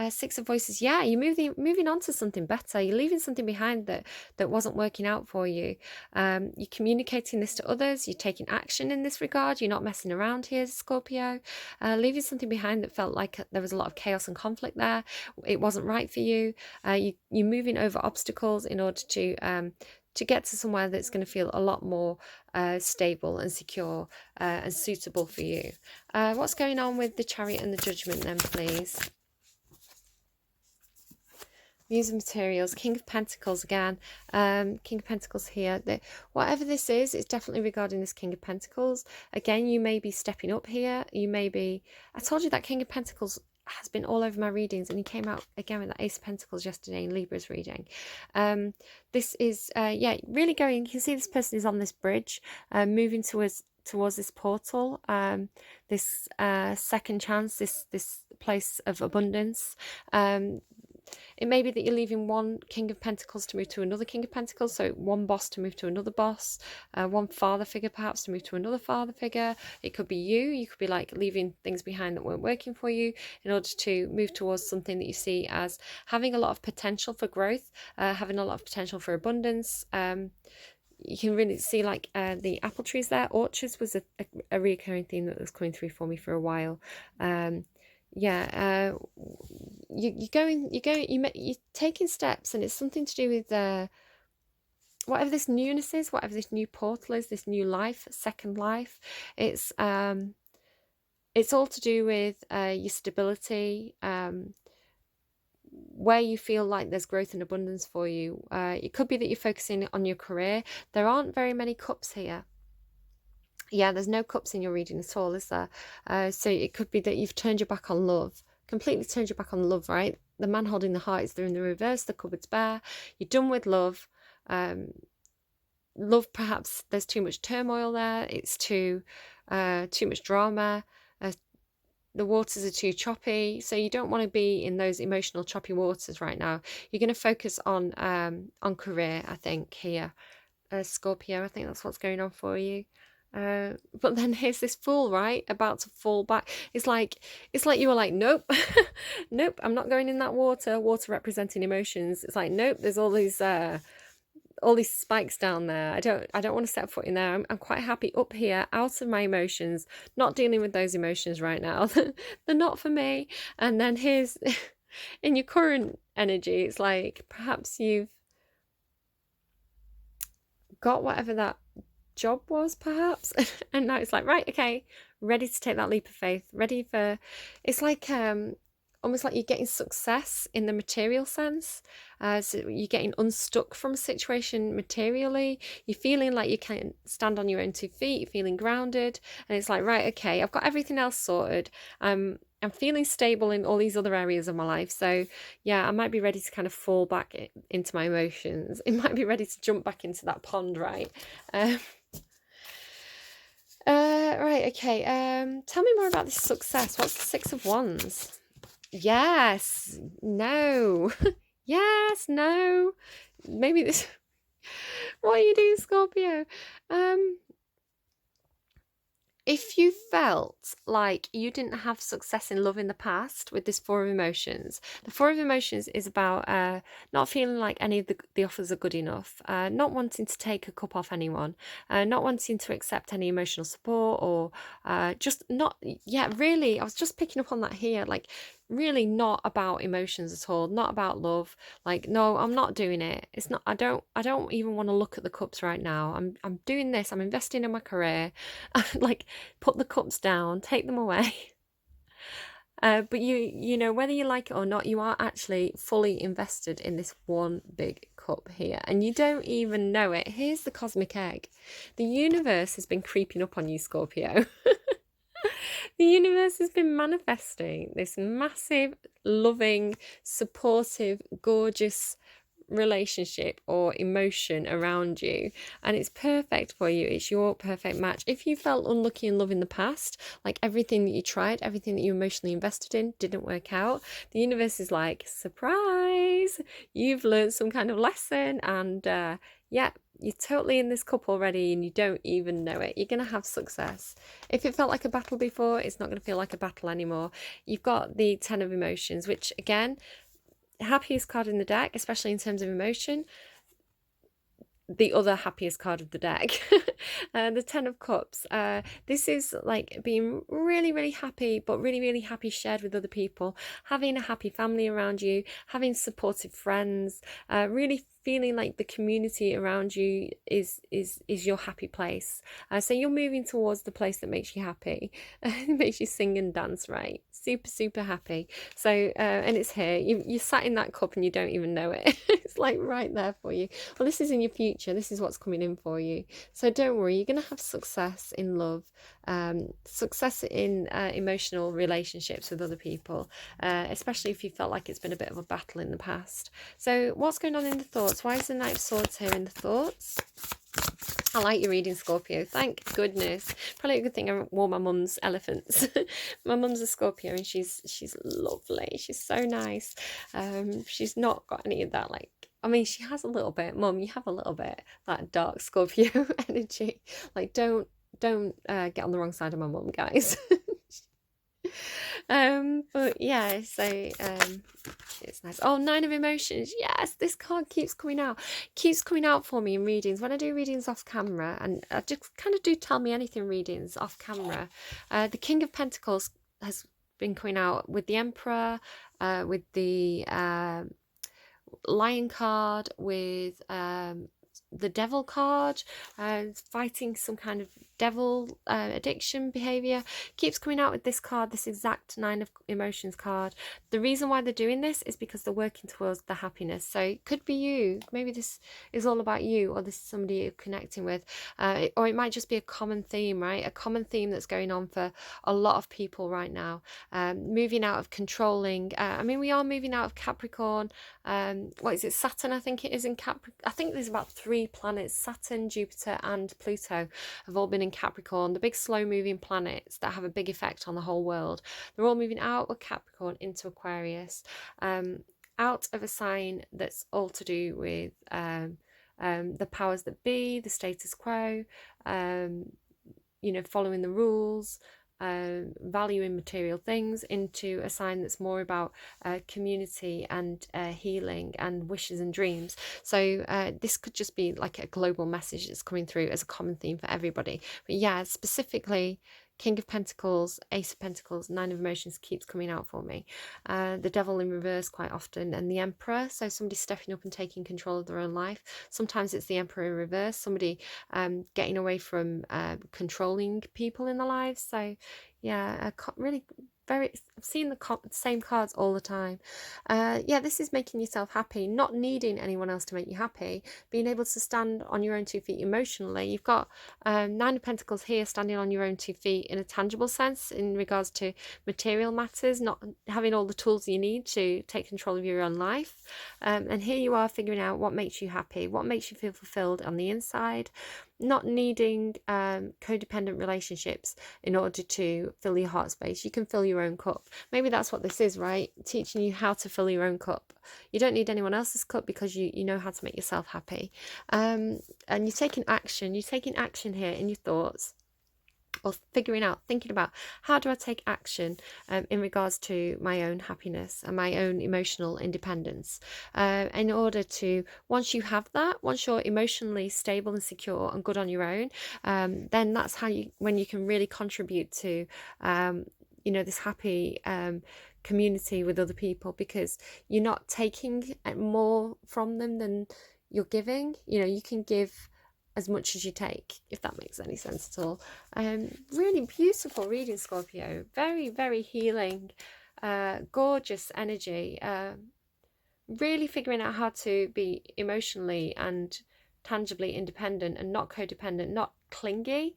Six of Voices. Yeah, you're moving on to something better. You're leaving something behind that wasn't working out for you. You're communicating this to others. You're taking action in this regard. You're not messing around here, Scorpio. Leaving something behind that felt like there was a lot of chaos and conflict there. It wasn't right for you. You're moving over obstacles in order to get to somewhere that's going to feel a lot more stable and secure and suitable for you. What's going on with the Chariot and the Judgment then, please? Muse of Materials, King of Pentacles again. King of Pentacles here. Whatever this is, it's definitely regarding this King of Pentacles. Again, you may be stepping up here. You may be... I told you that King of Pentacles has been all over my readings, and he came out again with that Ace of Pentacles yesterday in Libra's reading. This is, really going... You can see this person is on this bridge, moving towards this portal, this second chance, this place of abundance. It may be that you're leaving one King of Pentacles to move to another King of Pentacles, so one boss to move to another boss, one father figure perhaps to move to another father figure. It could be you could be like leaving things behind that weren't working for you in order to move towards something that you see as having a lot of potential for growth, having a lot of potential for abundance. You can really see like the apple trees there. Orchards was a reoccurring theme that was coming through for me for a while. you're taking steps, and it's something to do with whatever this newness is, whatever this new portal is, this new life, second life. It's all to do with your stability, where you feel like there's growth and abundance for you. It could be that you're focusing on your career. There aren't very many cups here. Yeah, there's no cups in your reading at all, is there? So it could be that you've turned your back on love, completely turned your back on love, right? The man holding the heart is there in the reverse, the cupboard's bare. You're done with love. Love, perhaps there's too much turmoil there. It's too much drama. The waters are too choppy, so you don't want to be in those emotional choppy waters right now. You're going to focus on career, I think, here. Scorpio, I think that's what's going on for you. But then here's this fool, right, about to fall back. It's like you were like, nope, nope, I'm not going in that water. Water representing emotions. It's like, nope, there's all these spikes down there. I don't want to set foot in there. I'm quite happy up here, out of my emotions, not dealing with those emotions right now. They're not for me. And then here's in your current energy, it's like perhaps you've got whatever that job was, perhaps, and now it's like, right, okay, ready to take that leap of faith, ready for, it's like almost like you're getting success in the material sense. So you're getting unstuck from a situation materially. You're feeling like you can stand on your own 2 feet. You're feeling grounded, and it's like, right, okay, I've got everything else sorted. I'm feeling stable in all these other areas of my life. So yeah, I might be ready to kind of fall back into my emotions. It might be ready to jump back into that pond, right? Right, okay. Tell me more about this success. What's the 6 of Wands? Yes, no, yes, no. Maybe this. What are you doing, Scorpio? If you felt like you didn't have success in love in the past with this 4 of emotions, the 4 of emotions is about not feeling like any of the offers are good enough, not wanting to take a cup off anyone, not wanting to accept any emotional support, or just not, yeah, really, I was just picking up on that here, like really not about emotions at all, not about love. Like, no, I'm not doing it. It's not, I don't even want to look at the cups right now. I'm doing this, I'm investing in my career. Like, put the cups down, take them away. But you know, whether you like it or not, you are actually fully invested in this one big cup here, and you don't even know it. Here's the cosmic egg. The universe has been creeping up on you, Scorpio. The universe has been manifesting this massive, loving, supportive, gorgeous relationship or emotion around you, and it's perfect for you. It's your perfect match. If you felt unlucky in love in the past, like everything that you tried, everything that you emotionally invested in didn't work out, the universe is like, surprise, you've learned some kind of lesson, and yeah, you're totally in this cup already and you don't even know it. You're going to have success. If it felt like a battle before, it's not going to feel like a battle anymore. You've got the 10 of emotions, which again, happiest card in the deck, especially in terms of emotion. The other happiest card of the deck, the 10 of Cups. This is like being really, really happy, but really, really happy shared with other people, having a happy family around you, having supportive friends, really feeling like the community around you is your happy place. So you're moving towards the place that makes you happy, makes you sing and dance, right? Super, super happy. So and it's here. You sat in that cup and you don't even know it. It's like right there for you. Well, this is in your future. This is what's coming in for you. So don't worry. You're going to have success in love, success in emotional relationships with other people, especially if you felt like it's been a bit of a battle in the past. So what's going on in the thoughts? Why is the Knight of Swords here in the thoughts? I like your reading, Scorpio. Thank goodness. Probably a good thing I wore my mum's elephants. My mum's a Scorpio and she's lovely. She's so nice. She's not got any of that, like, I mean, she has a little bit. Mum, you have a little bit that dark Scorpio energy. Like, don't get on the wrong side of my mum, guys. But yeah, so it's nice. Oh, 9 of Emotions. Yes, this card keeps coming out for me in readings when I do readings off camera, and I just kind of do tell me anything readings off camera. The King of Pentacles has been coming out with the Emperor, with the Lion card, with the Devil card, fighting some kind of devil addiction behavior. Keeps coming out with this card, this exact 9 of emotions card. The reason why they're doing this is because they're working towards the happiness. So it could be you, maybe this is all about you, or this is somebody you're connecting with, or it might just be a common theme, right? A common theme that's going on for a lot of people right now. Moving out of controlling, I mean, we are moving out of Capricorn. What is it, Saturn, I think it is in Capricorn. I think there's about 3 planets, Saturn, Jupiter and Pluto, have all been in Capricorn, the big slow moving planets that have a big effect on the whole world. They're all moving out of Capricorn into Aquarius, out of a sign that's all to do with the powers that be, the status quo, you know, following the rules, valuing material things, into a sign that's more about community and healing and wishes and dreams. So this could just be like a global message that's coming through as a common theme for everybody. But yeah, specifically King of Pentacles, Ace of Pentacles, 9 of Emotions keeps coming out for me. The Devil in reverse quite often, and the Emperor. So somebody stepping up and taking control of their own life. Sometimes it's the Emperor in reverse, somebody getting away from controlling people in their lives. So yeah, really I've seen the same cards all the time. Yeah, this is making yourself happy, not needing anyone else to make you happy, being able to stand on your own 2 feet emotionally. You've got 9 of Pentacles here, standing on your own 2 feet in a tangible sense in regards to material matters, not having all the tools you need to take control of your own life. And here you are figuring out what makes you happy, what makes you feel fulfilled on the inside, not needing codependent relationships in order to fill your heart space. You can fill your own cup. Maybe that's what this is, right? Teaching you how to fill your own cup. You don't need anyone else's cup because you know how to make yourself happy. And you're taking action. You're taking action here in your thoughts, or thinking about how do I take action in regards to my own happiness and my own emotional independence, in order to, once you have that, once you're emotionally stable and secure and good on your own, then that's how when you can really contribute to you know, this happy community with other people, because you're not taking more from them than you're giving. You know, you can give as much as you take, if that makes any sense at all. Really beautiful reading, Scorpio. Very, very healing, gorgeous energy. Really figuring out how to be emotionally and tangibly independent and not codependent, not clingy,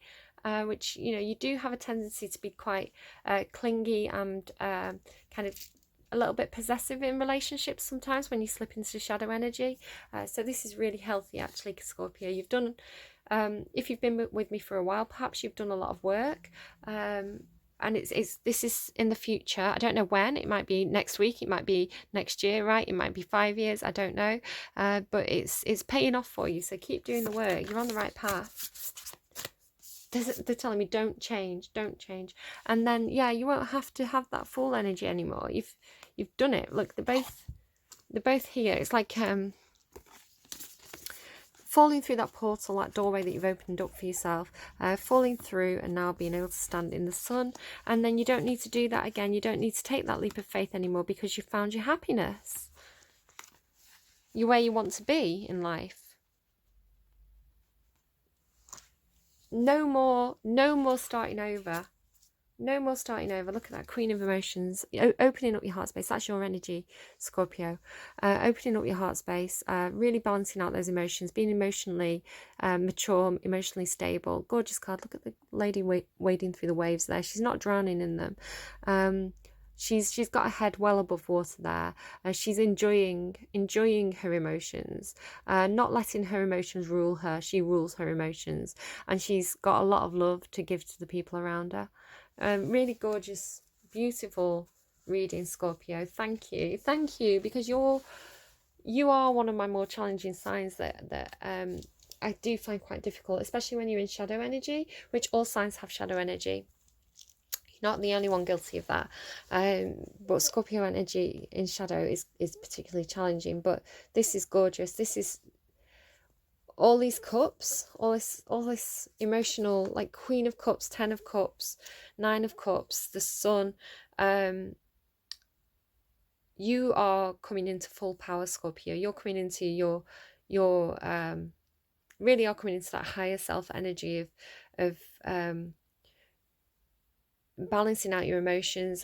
which, you know, you do have a tendency to be quite clingy and kind of a little bit possessive in relationships sometimes when you slip into shadow energy. So this is really healthy, actually, Scorpio. You've done, if you've been with me for a while, perhaps you've done a lot of work, and this is in the future. I don't know when. It might be next week, it might be next year, right? It might be 5 years, I don't know, but it's paying off for you. So keep doing the work. You're on the right path. They're telling me don't change, and then yeah, you won't have to have that full energy anymore. You've done it. Look, they're both here. It's like falling through that portal, that doorway that you've opened up for yourself, falling through and now being able to stand in the sun. And then you don't need to do that again. You don't need to take that leap of faith anymore, because you've found your happiness. You're where you want to be in life. No more starting over. No more starting over. Look at that Queen of Emotions. Opening up your heart space. That's your energy, Scorpio. Opening up your heart space. Really balancing out those emotions. Being emotionally mature, emotionally stable. Gorgeous card. Look at the lady wading through the waves there. She's not drowning in them. She's got her head well above water there. She's enjoying her emotions, not letting her emotions rule her. She rules her emotions, and she's got a lot of love to give to the people around her. Really gorgeous, beautiful reading, Scorpio. Thank you, because you are one of my more challenging signs that I do find quite difficult, especially when you're in shadow energy, which all signs have shadow energy. You're not the only one guilty of that, but Scorpio energy in shadow is particularly challenging. But this is gorgeous. This is all these cups, all this emotional, like Queen of Cups, 10 of Cups, 9 of Cups, the Sun, You are coming into full power, Scorpio. You're coming into your really are coming into that higher self energy of balancing out your emotions,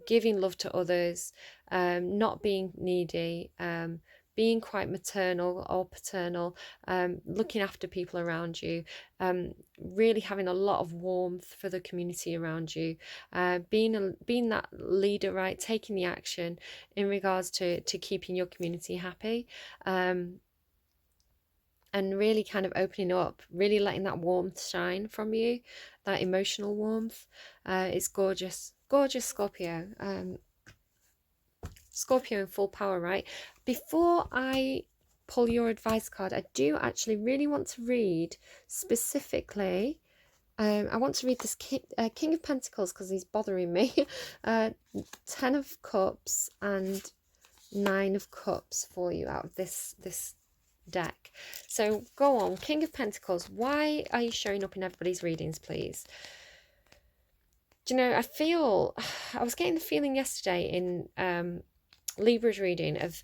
giving love to others, not being needy, being quite maternal or paternal, looking after people around you, really having a lot of warmth for the community around you, being that leader, right, taking the action in regards to keeping your community happy, and really kind of opening up, really letting that warmth shine from you, that emotional warmth. It's gorgeous, gorgeous, Scorpio. Scorpio in full power, right? Before I pull your advice card, I do actually really want to read specifically. I want to read this King of Pentacles because he's bothering me. 10 of Cups and 9 of Cups for you out of this deck. So go on, King of Pentacles, why are you showing up in everybody's readings, please? Do you know, I was getting the feeling yesterday in Libra's reading of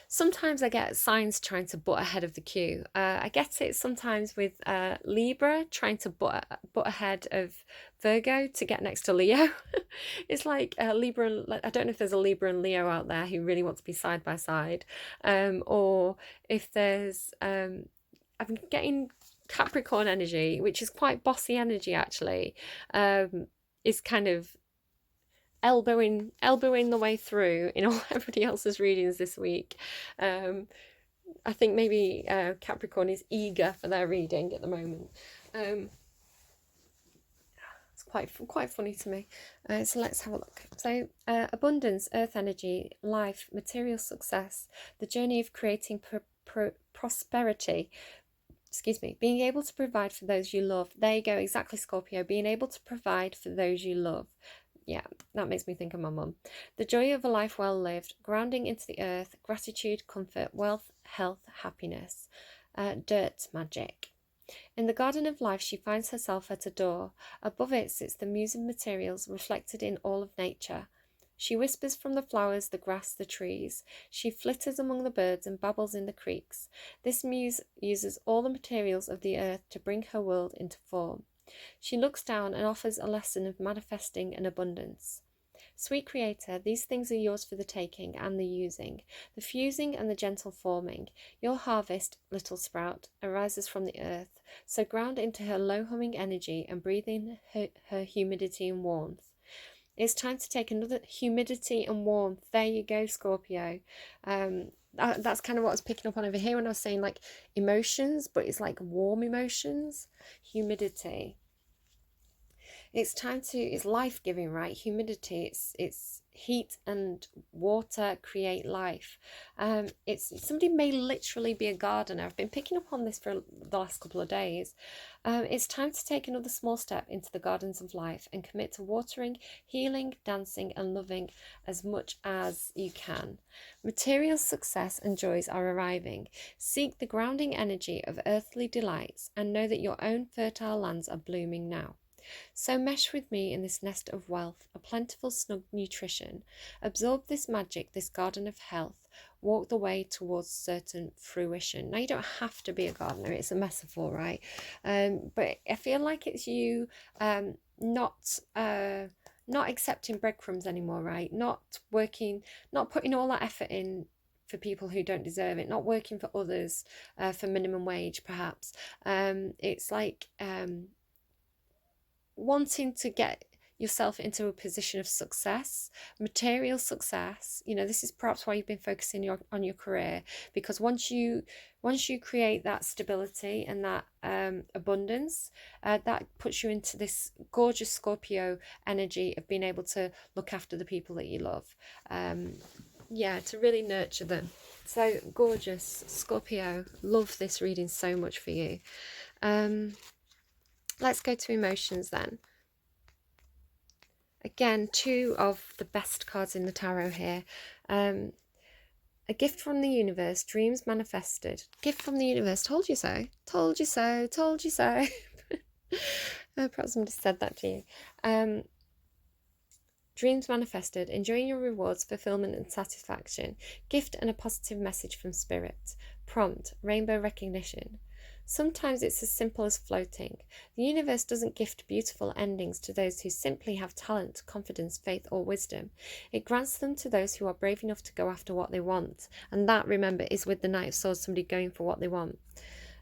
sometimes I get signs trying to butt ahead of the queue. I get it sometimes with Libra trying to butt ahead of Virgo to get next to Leo. It's like Libra, I don't know if there's a Libra and Leo out there who really want to be side by side, or if there's I'm getting Capricorn energy, which is quite bossy energy actually, is kind of elbowing the way through in all everybody else's readings this week. I think maybe Capricorn is eager for their reading at the moment. It's quite funny to me. So let's have a look. So abundance, earth energy, life, material success, the journey of creating prosperity. Excuse me, being able to provide for those you love. There you go, exactly, Scorpio. Being able to provide for those you love. Yeah, that makes me think of my mum. The joy of a life well lived, grounding into the earth, gratitude, comfort, wealth, health, happiness, dirt magic. In the garden of life, she finds herself at a door. Above it sits the muse of materials reflected in all of nature. She whispers from the flowers, the grass, the trees. She flitters among the birds and babbles in the creeks. This muse uses all the materials of the earth to bring her world into form. She looks down and offers a lesson of manifesting and abundance. Sweet Creator, these things are yours for the taking and the using, the fusing and the gentle forming. Your harvest, little sprout, arises from the earth, so ground into her low-humming energy and breathe in her humidity and warmth. It's time to take another humidity and warmth. There you go, Scorpio. That's kind of what I was picking up on over here when I was saying like emotions, but it's like warm emotions. Humidity. It's life-giving, right? Humidity, it's heat and water create life. Somebody may literally be a gardener. I've been picking up on this for the last couple of days. It's time to take another small step into the gardens of life and commit to watering, healing, dancing and loving as much as you can. Material success and joys are arriving. Seek the grounding energy of earthly delights and know that your own fertile lands are blooming now. So mesh with me in this nest of wealth, a plentiful snug nutrition. Absorb this magic, this garden of health. Walk the way towards certain fruition. Now, you don't have to be a gardener. It's a metaphor, right? But I feel like it's you not accepting breadcrumbs anymore, right? Not working, not putting all that effort in for people who don't deserve it, not working for others for minimum wage, perhaps. It's like wanting to get yourself into a position of success, material success. You know, this is perhaps why you've been focusing on your career, because once you create that stability and that abundance, that puts you into this gorgeous Scorpio energy of being able to look after the people that you love, to really nurture them. So gorgeous, Scorpio. Love this reading so much for you. Let's go to emotions then. Again, 2 of the best cards in the tarot here. A gift from the universe, dreams manifested. Gift from the universe, told you so, told you so, told you so. Perhaps somebody said that to you. Dreams manifested, enjoying your rewards, fulfillment and satisfaction. Gift and a positive message from spirit. Prompt, rainbow recognition. Sometimes it's as simple as floating. The universe doesn't gift beautiful endings to those who simply have talent, confidence, faith, or wisdom. It grants them to those who are brave enough to go after what they want. And that, remember, is with the Knight of Swords, somebody going for what they want.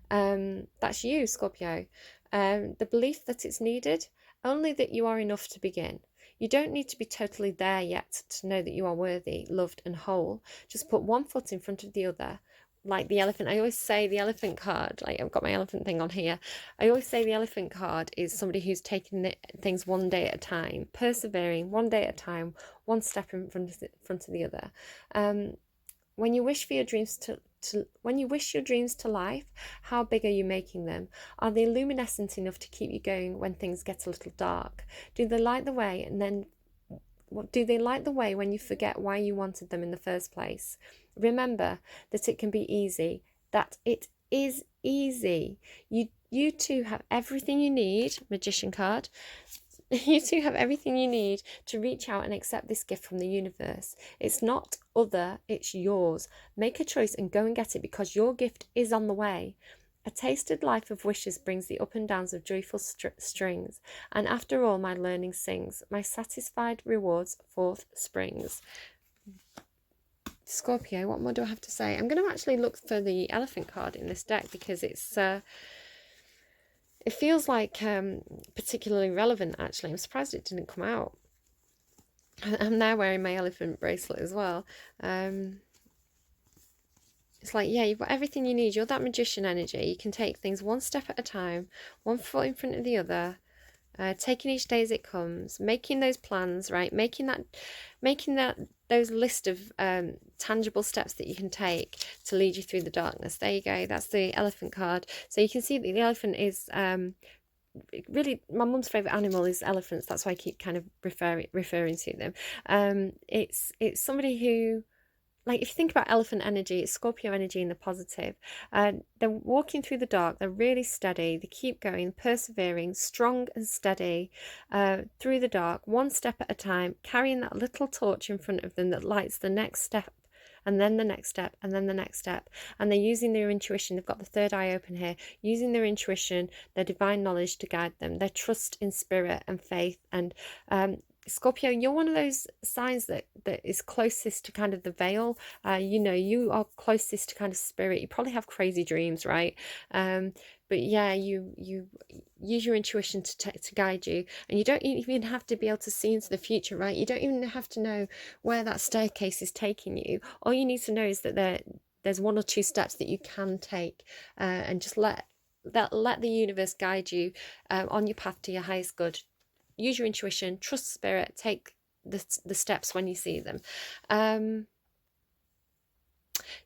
That's you, Scorpio. The belief that it's needed, only that you are enough to begin. You don't need to be totally there yet to know that you are worthy, loved, and whole. Just put one foot in front of the other. Like the elephant, I always say the elephant card, like I've got my elephant thing on here. I always say the elephant card is somebody who's taking things one day at a time, persevering one day at a time, one step in front of the other. When you wish for your dreams when you wish your dreams to life, how big are you making them? Are they luminescent enough to keep you going when things get a little dark? Do they light the way when you forget why you wanted them in the first place? Remember that it can be easy, that it is easy. You too have everything you need, Magician card. You too have everything you need to reach out and accept this gift from the universe. It's not other, it's yours. Make a choice and go and get it, because your gift is on the way. A tasted life of wishes brings the up and downs of joyful strings, and after all my learning sings, my satisfied rewards forth springs. Scorpio, what more do I have to say? I'm going to actually look for the elephant card in this deck, because it feels like particularly relevant, actually. I'm surprised it didn't come out. I'm now wearing my elephant bracelet as well. It's like, yeah, you've got everything you need. You're that magician energy. You can take things one step at a time, one foot in front of the other, taking each day as it comes, making those plans, right? Making those list of tangible steps that you can take to lead you through the darkness. There you go. That's the elephant card. So you can see that the elephant is really, my mum's favourite animal is elephants. That's why I keep kind of referring to them. It's somebody who, like, if you think about elephant energy, it's Scorpio energy in the positive. They're walking through the dark. They're really steady. They keep going, persevering, strong and steady through the dark, one step at a time, carrying that little torch in front of them that lights the next step, and then the next step, and then the next step. And they're using their intuition. They've got the third eye open here, using their intuition, their divine knowledge to guide them, their trust in spirit and faith. And Scorpio, you're one of those signs that is closest to kind of the veil. You are closest to kind of spirit. You probably have crazy dreams, right? But yeah, you use your intuition to guide you, and you don't even have to be able to see into the future, right? You don't even have to know where that staircase is taking you. All you need to know is that there's one or two steps that you can take, and just let the universe guide you on your path to your highest good. Use your intuition, trust spirit, take the steps when you see them.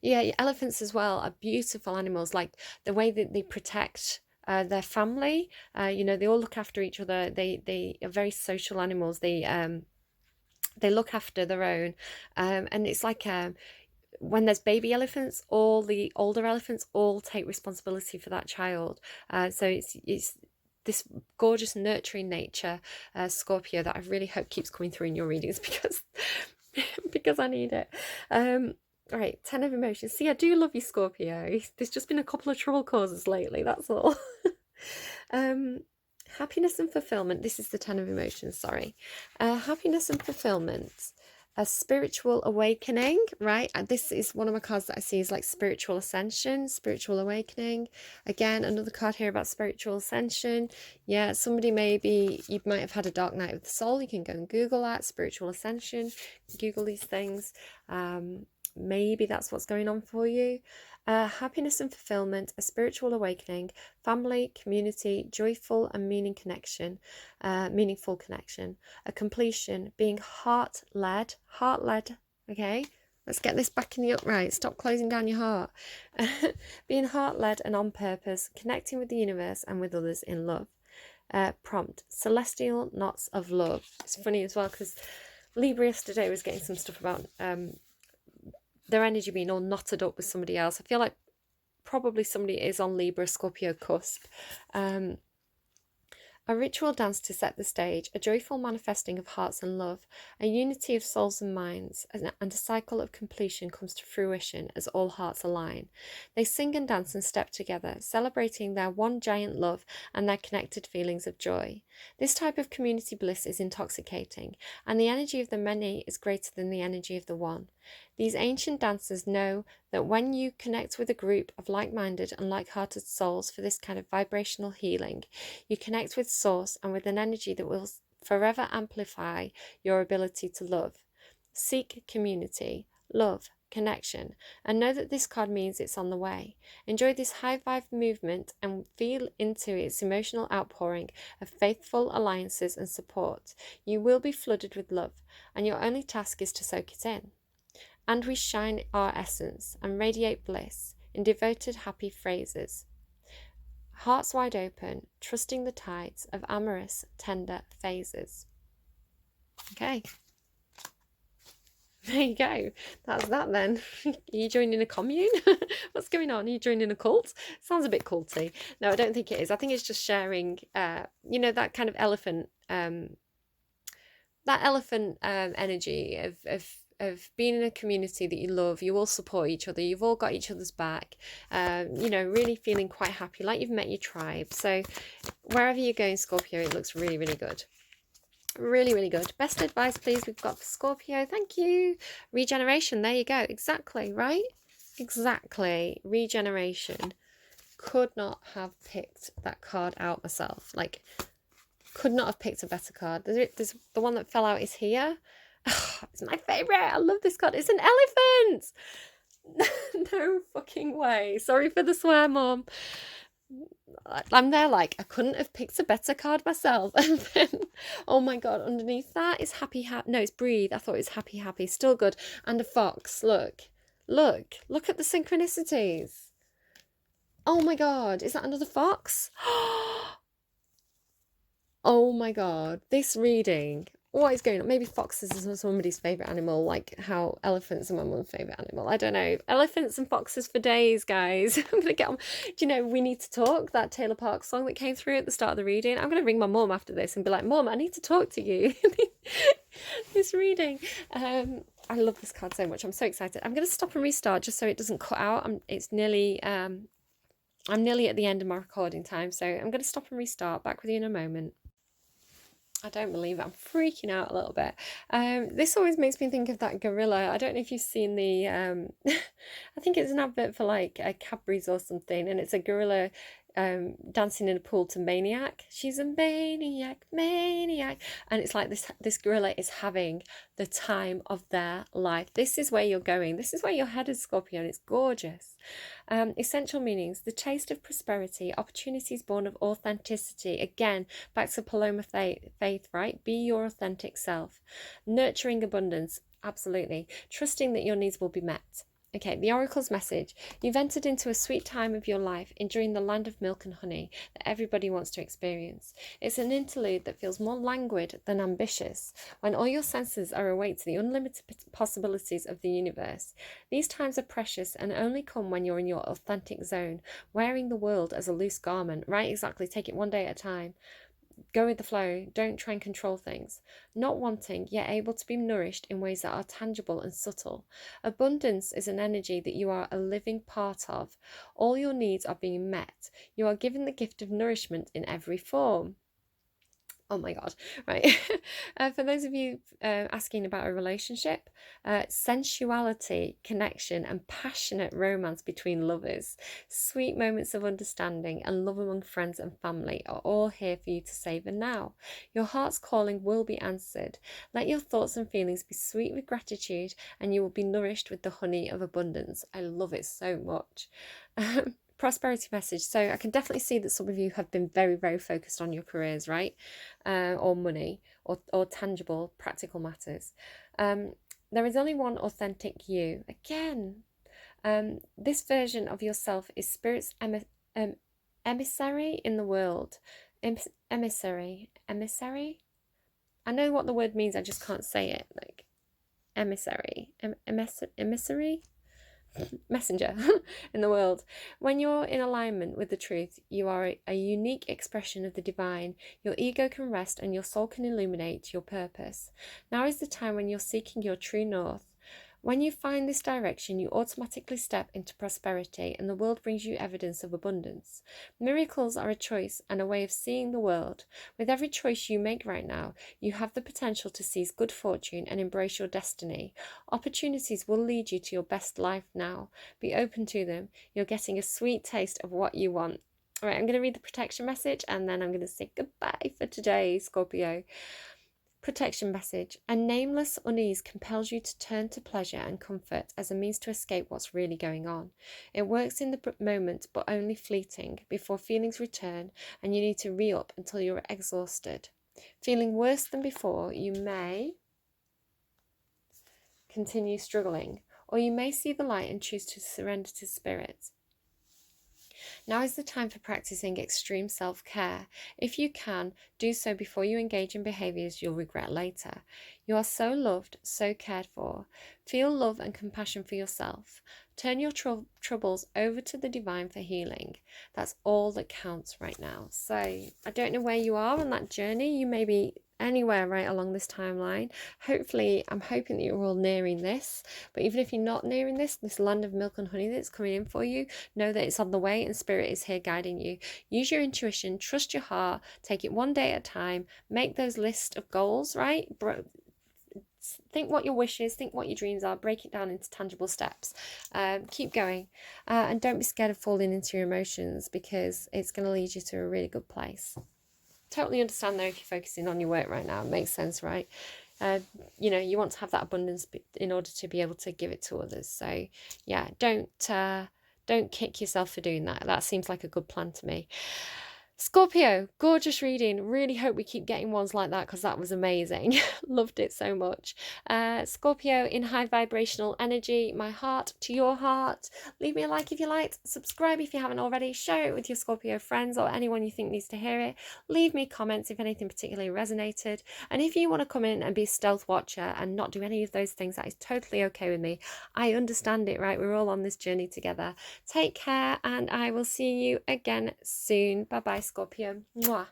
Yeah, elephants as well are beautiful animals. Like the way that they protect their family. They all look after each other. They are very social animals. They look after their own, and it's like when there's baby elephants, all the older elephants all take responsibility for that child. So it's this gorgeous nurturing nature, Scorpio, that I really hope keeps coming through in your readings, because I need it. All right, 10 of emotions. See, I do love you, Scorpio. There's just been a couple of trouble causes lately, that's all. Happiness and fulfillment. This is the 10 of emotions, sorry. Happiness and fulfillment. A spiritual awakening, right? And this is one of my cards that I see is like spiritual ascension, spiritual awakening. Again, another card here about spiritual ascension. Yeah, you might have had a dark night of the soul. You can go and Google that, spiritual ascension. Google these things. Maybe that's what's going on for you. Happiness and fulfillment, a spiritual awakening, family, community, joyful and meaningful connection, a completion, being heart-led, okay? Let's get this back in the upright. Stop closing down your heart. Being heart-led and on purpose, connecting with the universe and with others in love. Prompt, celestial knots of love. It's funny as well because Libra yesterday was getting some stuff about their energy being all knotted up with somebody else. I feel like probably somebody is on Libra Scorpio cusp. A A ritual dance to set the stage, a joyful manifesting of hearts and love, a unity of souls and minds, and a cycle of completion comes to fruition as all hearts align. They sing and dance and step together, celebrating their one giant love and their connected feelings of joy. This type of community bliss is intoxicating, and the energy of the many is greater than the energy of the one. These ancient dancers know that when you connect with a group of like-minded and like-hearted souls for this kind of vibrational healing, you connect with Source and with an energy that will forever amplify your ability to love. Seek community, love, connection, and know that this card means it's on the way. Enjoy this high vibe movement and feel into its emotional outpouring of faithful alliances and support. You will be flooded with love, and your only task is to soak it in. And we shine our essence and radiate bliss in devoted happy phrases. Hearts wide open, trusting the tides of amorous, tender phases. Okay. There you go. That's that then. Are you joining a commune? What's going on? Are you joining a cult? Sounds a bit culty. No, I don't think it is. I think it's just sharing, that kind of elephant, energy of being in a community that you love. You all support each other. You've all got each other's back. Really feeling quite happy, like you've met your tribe. So wherever you're going, Scorpio, it looks really, really good. Really, really good. Best advice, please, we've got for Scorpio. Thank you. Regeneration. There you go. Exactly, right? Exactly. Regeneration. Could not have picked that card out myself. Like, could not have picked a better card. There's the one that fell out is here. Oh, it's my favourite. I love this card. It's an elephant. No fucking way. Sorry for the swear, Mum. I'm there like, I couldn't have picked a better card myself. And then, oh my God, underneath that is happy. No, it's breathe. I thought it was happy. Still good. And a fox. Look at the synchronicities. Oh my God, is that another fox? Oh my God, this reading. What is going on? Maybe foxes is somebody's favourite animal, like how elephants are my mum's favourite animal. I don't know. Elephants and foxes for days, guys. I'm going to get on. Do you know, We Need to Talk, that Tayla Parx song that came through at the start of the reading? I'm going to ring my mum after this and be like, Mum, I need to talk to you. This reading. I love this card so much. I'm so excited. I'm going to stop and restart just so it doesn't cut out. I'm nearly at the end of my recording time, so I'm going to stop and restart. Back with you in a moment. I don't believe it. I'm freaking out a little bit. This always makes me think of that gorilla. I don't know if you've seen the... I think it's an advert for like a Cadbury's or something, and it's a gorilla dancing in a pool to Maniac. She's a maniac. And it's like this gorilla is having the time of their life. This is where you're going. This is where you're headed, Scorpio, and it's gorgeous. Essential meanings: the taste of prosperity, opportunities born of authenticity. Again, back to Paloma faith, right? Be your authentic self. Nurturing abundance, absolutely. Trusting that your needs will be met. Okay, the Oracle's message. You've entered into a sweet time of your life, enjoying the land of milk and honey that everybody wants to experience. It's an interlude that feels more languid than ambitious, when all your senses are awake to the unlimited possibilities of the universe. These times are precious and only come when you're in your authentic zone, wearing the world as a loose garment. Right, exactly. Take it one day at a time. Go with the flow. Don't try and control things. Not wanting, yet able to be nourished in ways that are tangible and subtle. Abundance is an energy that you are a living part of. All your needs are being met. You are given the gift of nourishment in every form. Oh my God, right. For those of you asking about a relationship, sensuality, connection, and passionate romance between lovers, sweet moments of understanding, and love among friends and family are all here for you to savour now. Your heart's calling will be answered. Let your thoughts and feelings be sweet with gratitude, and you will be nourished with the honey of abundance. I love it so much. Prosperity message. So I can definitely see that some of you have been very, very focused on your careers, right? Or money, or tangible, practical matters. There is only one authentic you. Again, this version of yourself is spirit's emissary in the world. Emissary. I know what the word means, I just can't say it. Like emissary. Emissary. messenger in the world. When you're in alignment with the truth, you are a unique expression of the divine. Your ego can rest and your soul can illuminate your purpose. Now is the time when you're seeking your true north. When you find this direction, you automatically step into prosperity and the world brings you evidence of abundance. Miracles are a choice and a way of seeing the world. With every choice you make right now, you have the potential to seize good fortune and embrace your destiny. Opportunities will lead you to your best life now. Be open to them. You're getting a sweet taste of what you want. All right, I'm going to read the protection message and then I'm going to say goodbye for today, Scorpio. Protection message. A nameless unease compels you to turn to pleasure and comfort as a means to escape what's really going on. It works in the moment, but only fleeting, before feelings return and you need to re-up until you're exhausted. Feeling worse than before, you may continue struggling, or you may see the light and choose to surrender to spirit. Now is the time for practicing extreme self-care. If you can, do so before you engage in behaviours you'll regret later. You are so loved, so cared for. Feel love and compassion for yourself. Turn your troubles over to the divine for healing. That's all that counts right now. So I don't know where you are on that journey. You may be anywhere right along this timeline. Hopefully, I'm hoping that you're all nearing this. But even if you're not nearing this land of milk and honey that's coming in for you, know that it's on the way and spirit is here guiding you. Use your intuition, trust your heart, take it one day at a time, make those lists of goals, right? Think what your wishes, think what your dreams are, break it down into tangible steps. Keep going, and don't be scared of falling into your emotions because it's going to lead you to a really good place. Totally understand though if you're focusing on your work right now. It makes sense, right? You want to have that abundance in order to be able to give it to others. So yeah, don't kick yourself for doing that. That seems like a good plan to me. Scorpio, gorgeous reading. Really hope we keep getting ones like that because that was amazing. Loved it so much. Scorpio in high vibrational energy, my heart to your heart. Leave me a like if you liked. Subscribe if you haven't already. Share it with your Scorpio friends or anyone you think needs to hear it. Leave me comments if anything particularly resonated. And if you want to come in and be a stealth watcher and not do any of those things, that is totally okay with me. I understand it, right? We're all on this journey together. Take care and I will see you again soon. Bye bye, Scorpio. Mwah.